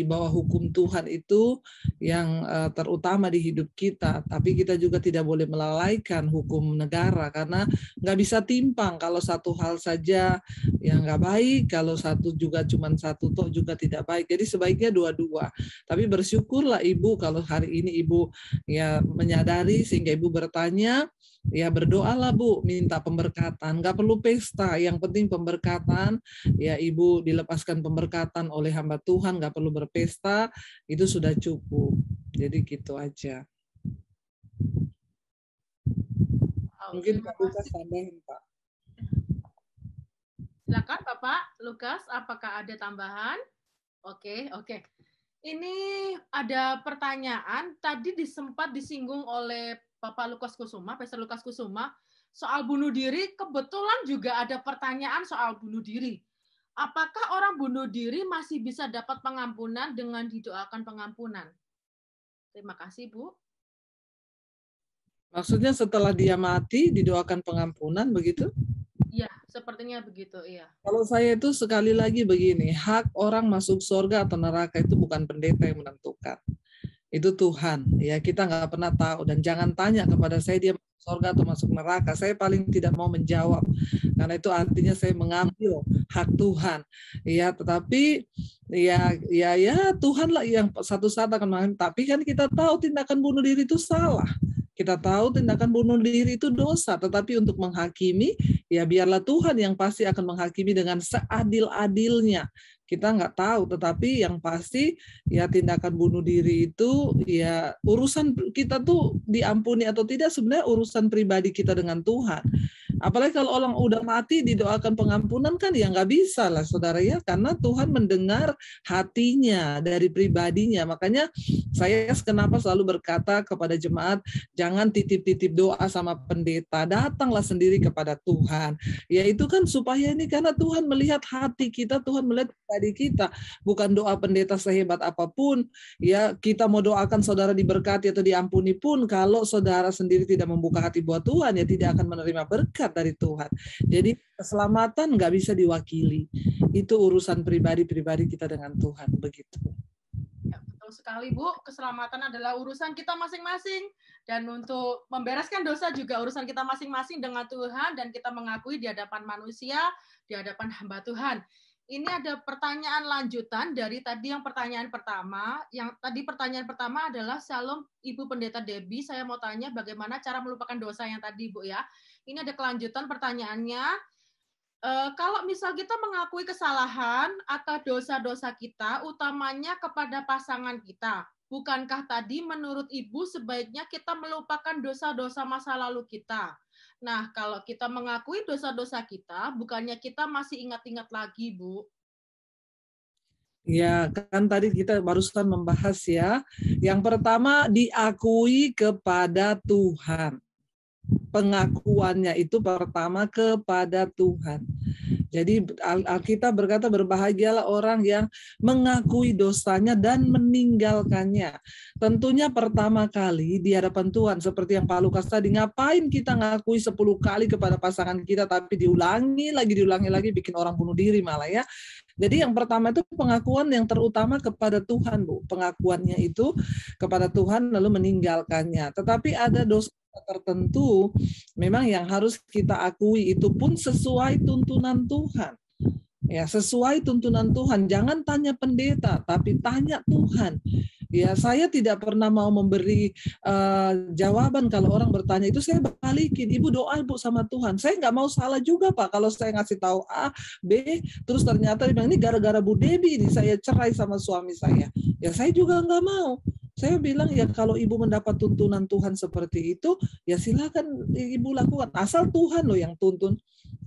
D: bahwa hukum Tuhan itu yang terutama di hidup kita. Tapi kita juga tidak boleh melalaikan hukum negara karena nggak bisa timpang. Kalau satu hal saja yang nggak baik, kalau satu juga cuma satu toh juga tidak baik. Jadi sebaiknya dua-dua. Tapi bersyukurlah Ibu kalau hari ini Ibu ya menyadari sehingga Ibu bertanya. Ya berdoalah Bu, minta pemberkatan. Nggak perlu pesta, yang penting pemberkatan. Ya Ibu dilepaskan pemberkatan oleh hamba Tuhan, nggak perlu berpesta, itu sudah cukup. Jadi gitu aja. Mungkin Pak Lukas tambahin, Pak.
A: Silakan Bapak Lukas, apakah ada tambahan? Oke. Ini ada pertanyaan, tadi sempat disinggung oleh Bapak Lukas Kusuma, Pastor Lukas Kusuma, soal bunuh diri. Kebetulan juga ada pertanyaan soal bunuh diri. Apakah orang bunuh diri masih bisa dapat pengampunan dengan didoakan pengampunan? Terima kasih, Bu.
D: Maksudnya setelah dia mati, didoakan pengampunan, begitu?
A: Iya, sepertinya begitu, iya.
D: Kalau saya itu sekali lagi begini, hak orang masuk surga atau neraka itu bukan pendeta yang menentukan. Itu Tuhan, ya kita nggak pernah tahu, dan jangan tanya kepada saya dia masuk surga atau masuk neraka. Saya paling tidak mau menjawab karena itu artinya saya mengambil hak Tuhan. Ya, tetapi ya Tuhanlah yang satu saat akan mengambil. Tapi kan kita tahu tindakan bunuh diri itu salah. Kita tahu tindakan bunuh diri itu dosa, tetapi untuk menghakimi, ya biarlah Tuhan yang pasti akan menghakimi dengan seadil-adilnya. Kita nggak tahu, tetapi yang pasti ya tindakan bunuh diri itu ya urusan kita tuh diampuni atau tidak sebenarnya urusan pribadi kita dengan Tuhan. Apalagi kalau orang udah mati didoakan pengampunan kan ya nggak bisa lah saudara ya, karena Tuhan mendengar hatinya dari pribadinya. Makanya saya kenapa selalu berkata kepada jemaat, jangan titip-titip doa sama pendeta, datanglah sendiri kepada Tuhan. Ya itu kan supaya ini karena Tuhan melihat hati kita, Tuhan melihat pribadi kita, bukan doa pendeta sehebat apapun. Ya kita mau doakan saudara diberkati atau diampuni pun, kalau saudara sendiri tidak membuka hati buat Tuhan, ya tidak akan menerima berkat dari Tuhan. Jadi keselamatan nggak bisa diwakili. Itu urusan pribadi-pribadi kita dengan Tuhan. Begitu.
A: Ya, betul sekali Bu, keselamatan adalah urusan kita masing-masing. Dan untuk membereskan dosa juga urusan kita masing-masing dengan Tuhan, dan kita mengakui di hadapan manusia, di hadapan hamba Tuhan. Ini ada pertanyaan lanjutan dari tadi yang pertanyaan pertama. Yang tadi pertanyaan pertama adalah, Shalom Ibu Pendeta Debbie, saya mau tanya bagaimana cara melupakan dosa yang tadi Bu ya. Ini ada kelanjutan pertanyaannya. Kalau misal kita mengakui kesalahan atau dosa-dosa kita, utamanya kepada pasangan kita, bukankah tadi menurut Ibu sebaiknya kita melupakan dosa-dosa masa lalu kita? Nah, kalau kita mengakui dosa-dosa kita, bukannya kita masih ingat-ingat lagi, Bu?
D: Ya, kan tadi kita barusan membahas ya. Yang pertama, diakui kepada Tuhan. pengakuannya itu pertama kepada Tuhan. Jadi Alkitab berkata berbahagialah orang yang mengakui dosanya dan meninggalkannya. Tentunya pertama kali di hadapan Tuhan, seperti yang Pak Lukas tadi, ngapain kita ngakui 10 kali kepada pasangan kita tapi diulangi lagi bikin orang bunuh diri malah ya. Jadi yang pertama itu pengakuan yang terutama kepada Tuhan, Bu. Pengakuannya itu kepada Tuhan lalu meninggalkannya. Tetapi ada dosa tertentu memang yang harus kita akui, itu pun sesuai tuntunan Tuhan. Ya, sesuai tuntunan Tuhan. Jangan tanya pendeta, tapi tanya Tuhan. Ya, saya tidak pernah mau memberi jawaban kalau orang bertanya itu, saya balikin, Ibu doa Bu sama Tuhan. Saya nggak mau salah juga Pak kalau saya ngasih tahu A, B, terus ternyata dia bilang ini gara-gara Bu Debbie ini saya cerai sama suami saya. Ya saya juga nggak mau. Saya bilang ya kalau Ibu mendapat tuntunan Tuhan seperti itu, ya silakan Ibu lakukan. Asal Tuhan loh yang tuntun.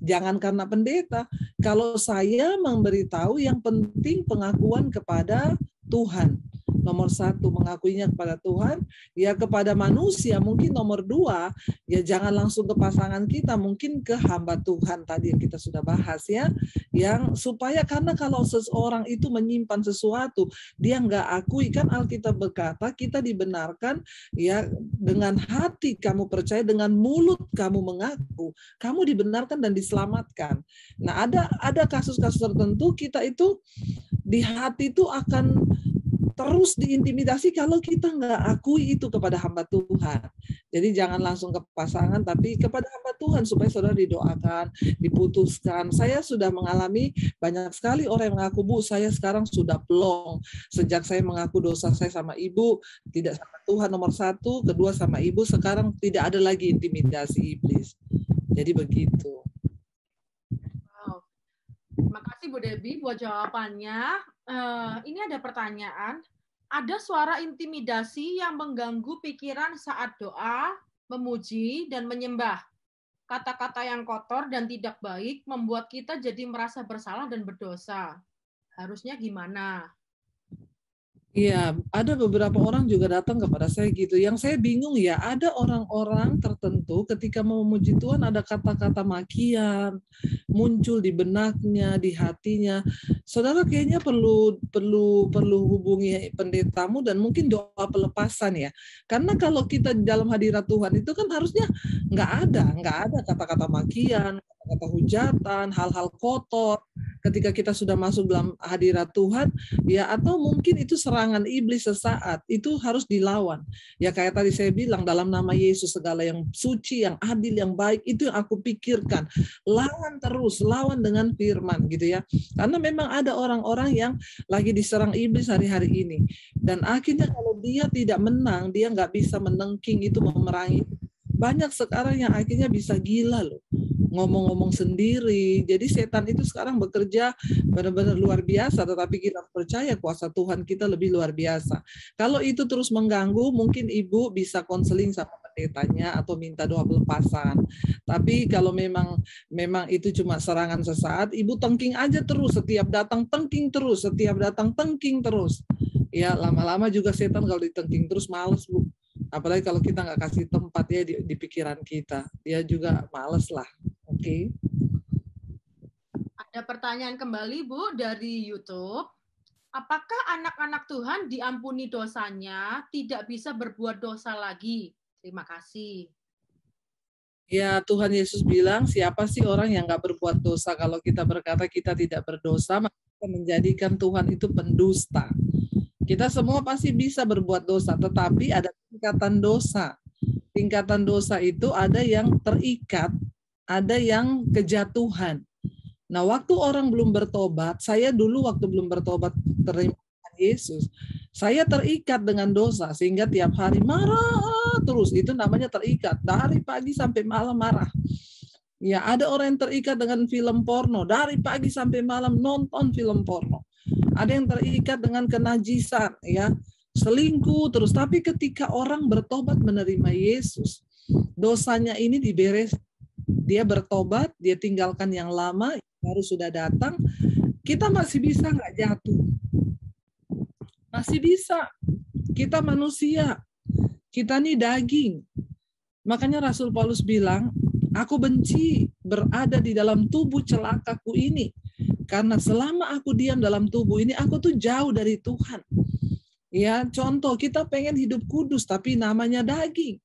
D: Jangan karena pendeta. Kalau saya memberitahu yang penting pengakuan kepada Tuhan. Nomor 1 mengakuinya kepada Tuhan, ya kepada manusia mungkin nomor 2, ya jangan langsung ke pasangan kita, mungkin ke hamba Tuhan tadi yang kita sudah bahas ya, yang supaya karena kalau seseorang itu menyimpan sesuatu, dia nggak akui, kan Alkitab berkata kita dibenarkan ya dengan hati kamu percaya, dengan mulut kamu mengaku, kamu dibenarkan dan diselamatkan. Nah ada kasus-kasus tertentu kita itu di hati itu akan terus diintimidasi kalau kita nggak akui itu kepada hamba Tuhan. Jadi jangan langsung ke pasangan, tapi kepada hamba Tuhan supaya saudara didoakan, diputuskan. Saya sudah mengalami banyak sekali orang yang mengaku, Bu, saya sekarang sudah plong. Sejak saya mengaku dosa saya sama Ibu, tidak sama Tuhan nomor 1, kedua sama Ibu, sekarang tidak ada lagi intimidasi iblis. Jadi begitu.
A: Wow. Terima kasih Bu Debbie buat jawabannya. Ini ada pertanyaan. Ada suara intimidasi yang mengganggu pikiran saat doa, memuji, dan menyembah. Kata-kata yang kotor dan tidak baik membuat kita jadi merasa bersalah dan berdosa. Harusnya gimana?
D: Iya, ada beberapa orang juga datang kepada saya gitu. Yang saya bingung ya, ada orang-orang tertentu ketika mau memuji Tuhan ada kata-kata makian muncul di benaknya, di hatinya. Saudara kayaknya perlu hubungi pendetamu dan mungkin doa pelepasan ya. Karena kalau kita di dalam hadirat Tuhan itu kan harusnya nggak ada kata-kata makian, kata-kata hujatan, hal-hal kotor. Ketika kita sudah masuk dalam hadirat Tuhan, ya atau mungkin itu serangan iblis sesaat, itu harus dilawan. Ya kayak tadi saya bilang, dalam nama Yesus segala yang suci, yang adil, yang baik, itu yang aku pikirkan. Lawan terus, lawan dengan firman gitu ya. Karena memang ada orang-orang yang lagi diserang iblis hari-hari ini. Dan akhirnya kalau dia tidak menang, dia nggak bisa menengking itu, memerangi. Banyak sekarang yang akhirnya bisa gila loh, ngomong-ngomong sendiri. Jadi setan itu sekarang bekerja benar-benar luar biasa, tetapi kita percaya kuasa Tuhan kita lebih luar biasa. Kalau itu terus mengganggu, mungkin Ibu bisa konseling sama pendetanya atau minta doa pelepasan. Tapi kalau memang itu cuma serangan sesaat, Ibu tengking aja terus, setiap datang tengking terus, setiap datang tengking terus. Ya lama-lama juga setan kalau ditengking terus males, Bu. Apalagi kalau kita nggak kasih tempat ya di pikiran kita, dia juga males lah. Oke.
A: Ada pertanyaan kembali Bu dari YouTube. Apakah anak-anak Tuhan diampuni dosanya, tidak bisa berbuat dosa lagi? Terima kasih.
D: Ya Tuhan Yesus bilang, siapa sih orang yang nggak berbuat dosa? Kalau kita berkata kita tidak berdosa, maka kita menjadikan Tuhan itu pendusta. Kita semua pasti bisa berbuat dosa, tetapi ada tingkatan dosa. Tingkatan dosa itu ada yang terikat, ada yang kejatuhan. Nah, waktu orang belum bertobat, saya dulu waktu belum bertobat terima Yesus, saya terikat dengan dosa sehingga tiap hari marah terus. Itu namanya terikat, dari pagi sampai malam marah. Ya, ada orang yang terikat dengan film porno, dari pagi sampai malam nonton film porno. Ada yang terikat dengan kenajisan, ya, selingkuh terus. Tapi ketika orang bertobat menerima Yesus, dosanya ini diberes. Dia bertobat, dia tinggalkan yang lama, baru sudah datang. Kita masih bisa nggak jatuh? Masih bisa. Kita manusia. Kita nih daging. Makanya Rasul Paulus bilang, aku benci berada di dalam tubuh celakaku ini. Karena selama aku diam dalam tubuh ini, aku tuh jauh dari Tuhan. Ya, contoh, kita pengen hidup kudus, tapi namanya daging.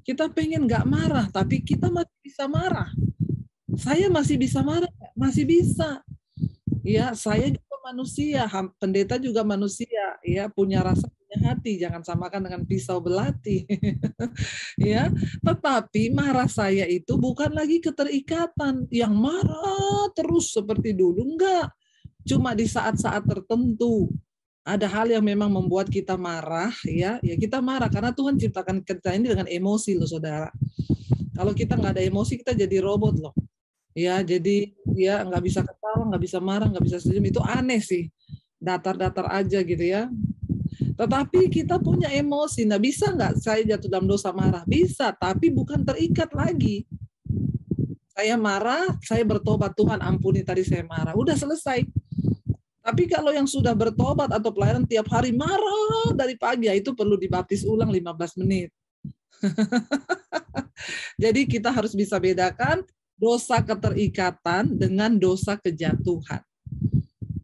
D: Kita pengen nggak marah, tapi kita masih bisa marah. Saya masih bisa marah, masih bisa. Ya, saya juga manusia, pendeta juga manusia, ya, punya rasa, punya hati, jangan samakan dengan pisau belati. Ya, tetapi marah saya itu bukan lagi keterikatan yang marah terus seperti dulu, enggak. Cuma di saat-saat tertentu. Ada hal yang memang membuat kita marah, ya kita marah karena Tuhan ciptakan kita ini dengan emosi loh, saudara. Kalau kita nggak ada emosi, kita jadi robot loh. Ya, jadi ya nggak bisa ketawa, nggak bisa marah, nggak bisa senyum, itu aneh sih, datar-datar aja gitu ya. Tetapi kita punya emosi, nah bisa nggak saya jatuh dalam dosa marah? Bisa, tapi bukan terikat lagi. Saya marah, saya bertobat, Tuhan ampuni tadi saya marah, udah selesai. Tapi kalau yang sudah bertobat atau pelayanan tiap hari marah dari pagi, ya itu perlu dibaptis ulang 15 menit. Jadi kita harus bisa bedakan dosa keterikatan dengan dosa kejatuhan.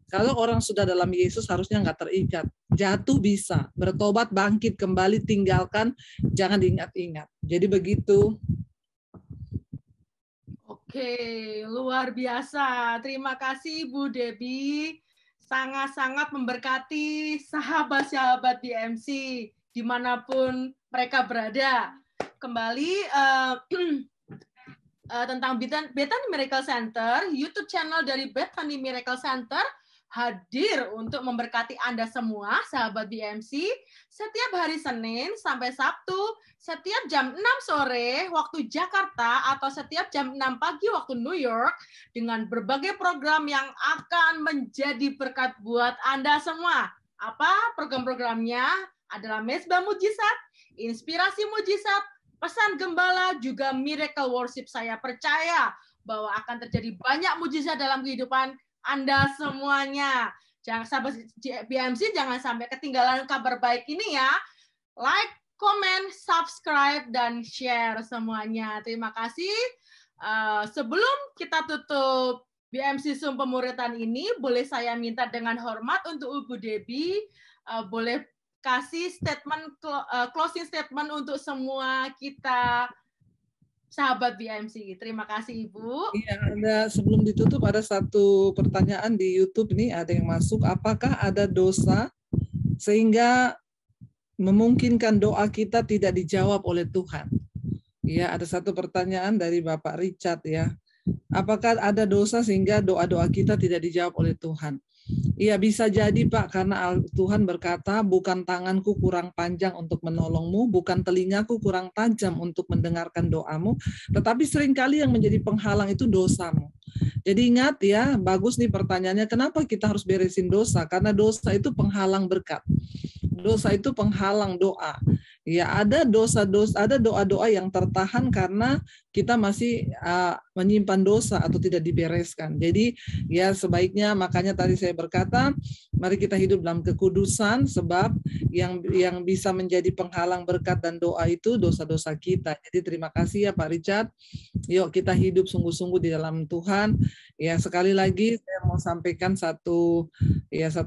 D: Kalau orang sudah dalam Yesus harusnya nggak terikat. Jatuh bisa, bertobat, bangkit kembali, tinggalkan, jangan diingat-ingat. Jadi begitu.
A: Oke, luar biasa. Terima kasih Bu Debbie. Sangat-sangat memberkati sahabat-sahabat BMC dimanapun mereka berada. Kembali tentang Bethany Miracle Center, YouTube channel dari Bethany Miracle Center hadir untuk memberkati Anda semua, sahabat BMC, setiap hari Senin sampai Sabtu, setiap jam 6 sore waktu Jakarta atau setiap jam 6 pagi waktu New York, dengan berbagai program yang akan menjadi berkat buat Anda semua. Apa program-programnya? Adalah Mezbah Mujizat, Inspirasi Mujizat, Pesan Gembala, juga Miracle Worship. Saya percaya bahwa akan terjadi banyak mujizat dalam kehidupan Anda semuanya. Jangan sahabat BMC, jangan sampai ketinggalan kabar baik ini ya. Like, comment, subscribe, dan share semuanya. Terima kasih. Sebelum kita tutup BMC Zoom Pemuritan ini, boleh saya minta dengan hormat untuk Ibu Debbie, boleh kasih statement, closing statement untuk semua kita sahabat BMC. Terima kasih Ibu.
D: Iya, ada sebelum ditutup ada satu pertanyaan di YouTube nih, ada yang masuk. Apakah ada dosa sehingga memungkinkan doa kita tidak dijawab oleh Tuhan? Ya, ada satu pertanyaan dari Bapak Richard ya. Apakah ada dosa sehingga doa-doa kita tidak dijawab oleh Tuhan? Iya, bisa jadi Pak, karena Tuhan berkata, bukan tanganku kurang panjang untuk menolongmu, bukan telingaku kurang tajam untuk mendengarkan doamu, tetapi seringkali yang menjadi penghalang itu dosamu. Jadi ingat ya, bagus nih pertanyaannya, kenapa kita harus beresin dosa? Karena dosa itu penghalang berkat. Dosa itu penghalang doa. Ya, ada dosa-dosa, ada doa-doa yang tertahan karena kita masih menyimpan dosa atau tidak dibereskan. Jadi ya sebaiknya, makanya tadi saya berkata, mari kita hidup dalam kekudusan, sebab yang bisa menjadi penghalang berkat dan doa itu dosa-dosa kita. Jadi terima kasih ya Pak Richard. Yuk kita hidup sungguh-sungguh di dalam Tuhan. Ya sekali lagi saya mau sampaikan satu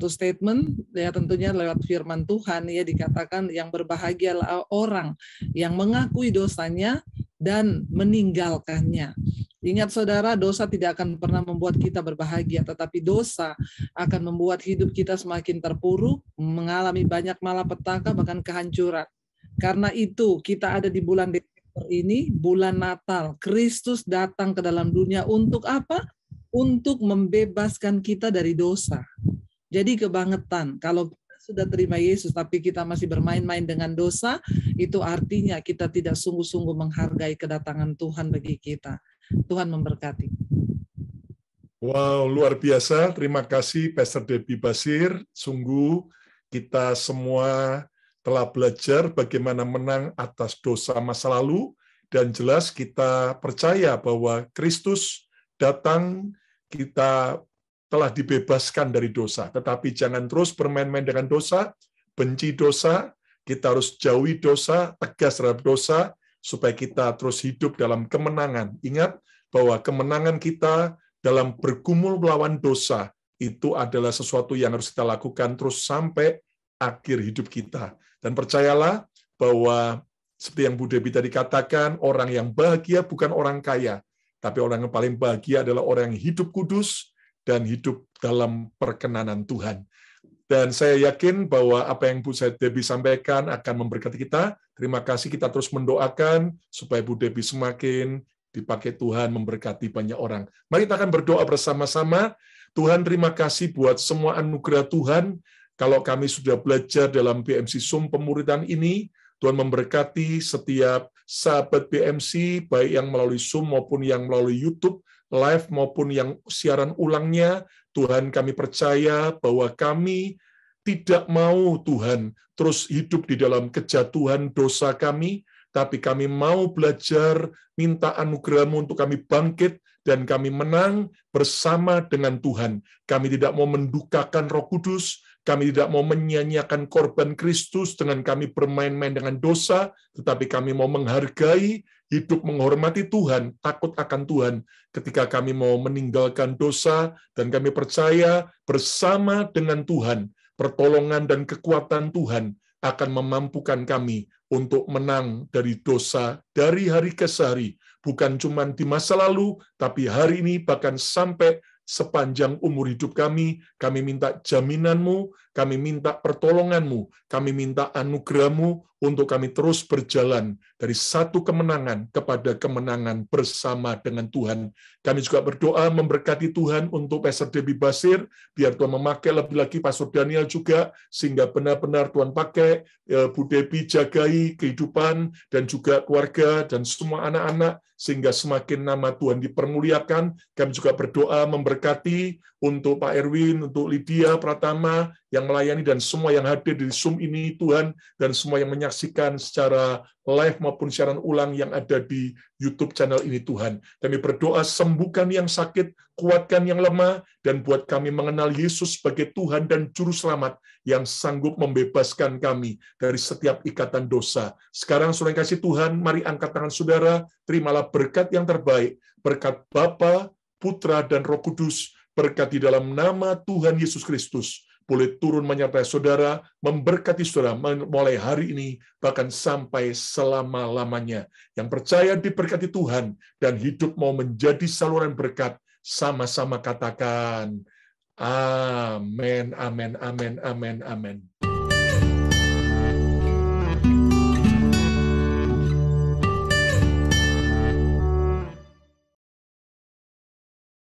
D: statement ya, tentunya lewat firman Tuhan ya, dikatakan yang berbahagialah orang yang mengakui dosanya dan meninggalkannya. Ingat saudara, dosa tidak akan pernah membuat kita berbahagia, tetapi dosa akan membuat hidup kita semakin terpuruk, mengalami banyak malapetaka, bahkan kehancuran. Karena itu kita ada di bulan Desember ini, bulan Natal. Kristus datang ke dalam dunia untuk apa? Untuk membebaskan kita dari dosa. Jadi kebangetan, kalau kita sudah terima Yesus tapi kita masih bermain-main dengan dosa, itu artinya kita tidak sungguh-sungguh menghargai kedatangan Tuhan bagi kita. Tuhan memberkati.
C: Wow, luar biasa. Terima kasih Pastor Debbie Basir. Sungguh kita semua telah belajar bagaimana menang atas dosa masa lalu, dan jelas kita percaya bahwa Kristus datang, kita telah dibebaskan dari dosa. Tetapi jangan terus bermain-main dengan dosa, benci dosa, kita harus jauhi dosa, tegas terhadap dosa, supaya kita terus hidup dalam kemenangan. Ingat bahwa kemenangan kita dalam bergumul melawan dosa itu adalah sesuatu yang harus kita lakukan terus sampai akhir hidup kita. Dan percayalah bahwa seperti yang Bu Debbie tadi katakan, orang yang bahagia bukan orang kaya, tapi orang yang paling bahagia adalah orang yang hidup kudus dan hidup dalam perkenanan Tuhan. Dan saya yakin bahwa apa yang Bu Debbie sampaikan akan memberkati kita. Terima kasih, kita terus mendoakan supaya Bu Debbie semakin dipakai Tuhan memberkati banyak orang. Mari kita akan berdoa bersama-sama. Tuhan, terima kasih buat semua anugerah Tuhan. Kalau kami sudah belajar dalam BMC Zoom Pemuritan ini, Tuhan memberkati setiap sahabat BMC, baik yang melalui Zoom maupun yang melalui YouTube, live maupun yang siaran ulangnya. Tuhan, kami percaya bahwa kami tidak mau, Tuhan, terus hidup di dalam kejatuhan dosa kami, tapi kami mau belajar minta anugerah-Mu untuk kami bangkit dan kami menang bersama dengan Tuhan. Kami tidak mau mendukakan Roh Kudus, kami tidak mau menyia-nyiakan korban Kristus dengan kami bermain-main dengan dosa, tetapi kami mau menghargai, hidup menghormati Tuhan, takut akan Tuhan ketika kami mau meninggalkan dosa, dan kami percaya bersama dengan Tuhan, pertolongan dan kekuatan Tuhan akan memampukan kami untuk menang dari dosa dari hari ke hari, bukan cuma di masa lalu, tapi hari ini bahkan sampai sepanjang umur hidup kami minta jaminan-Mu, kami minta pertolongan-Mu, kami minta anugerah-Mu untuk kami terus berjalan dari satu kemenangan kepada kemenangan bersama dengan Tuhan. Kami juga berdoa memberkati Tuhan untuk Pastor Debbie Basir, biar Tuhan memakai lebih lagi Pastor Daniel juga, sehingga benar-benar Tuhan pakai Bu Debbie jagai kehidupan dan juga keluarga dan semua anak-anak, sehingga semakin nama Tuhan dipermuliakan. Kami juga berdoa memberkati untuk Pak Erwin, untuk Lydia Pratama yang melayani, dan semua yang hadir di Zoom ini Tuhan, dan semua yang menyaksikan secara live maupun siaran ulang yang ada di YouTube channel ini Tuhan. Kami berdoa sembuhkan yang sakit, kuatkan yang lemah, dan buat kami mengenal Yesus sebagai Tuhan dan Juru Selamat yang sanggup membebaskan kami dari setiap ikatan dosa. Sekarang saudara kasih Tuhan, mari angkat tangan saudara, terimalah berkat yang terbaik, berkat Bapa, Putra, dan Roh Kudus, berkat di dalam nama Tuhan Yesus Kristus, boleh turun menyertai saudara, memberkati saudara mulai hari ini, bahkan sampai selama-lamanya. Yang percaya diberkati Tuhan, dan hidup mau menjadi saluran berkat, sama-sama katakan, amin, amin, amin, amin, amin.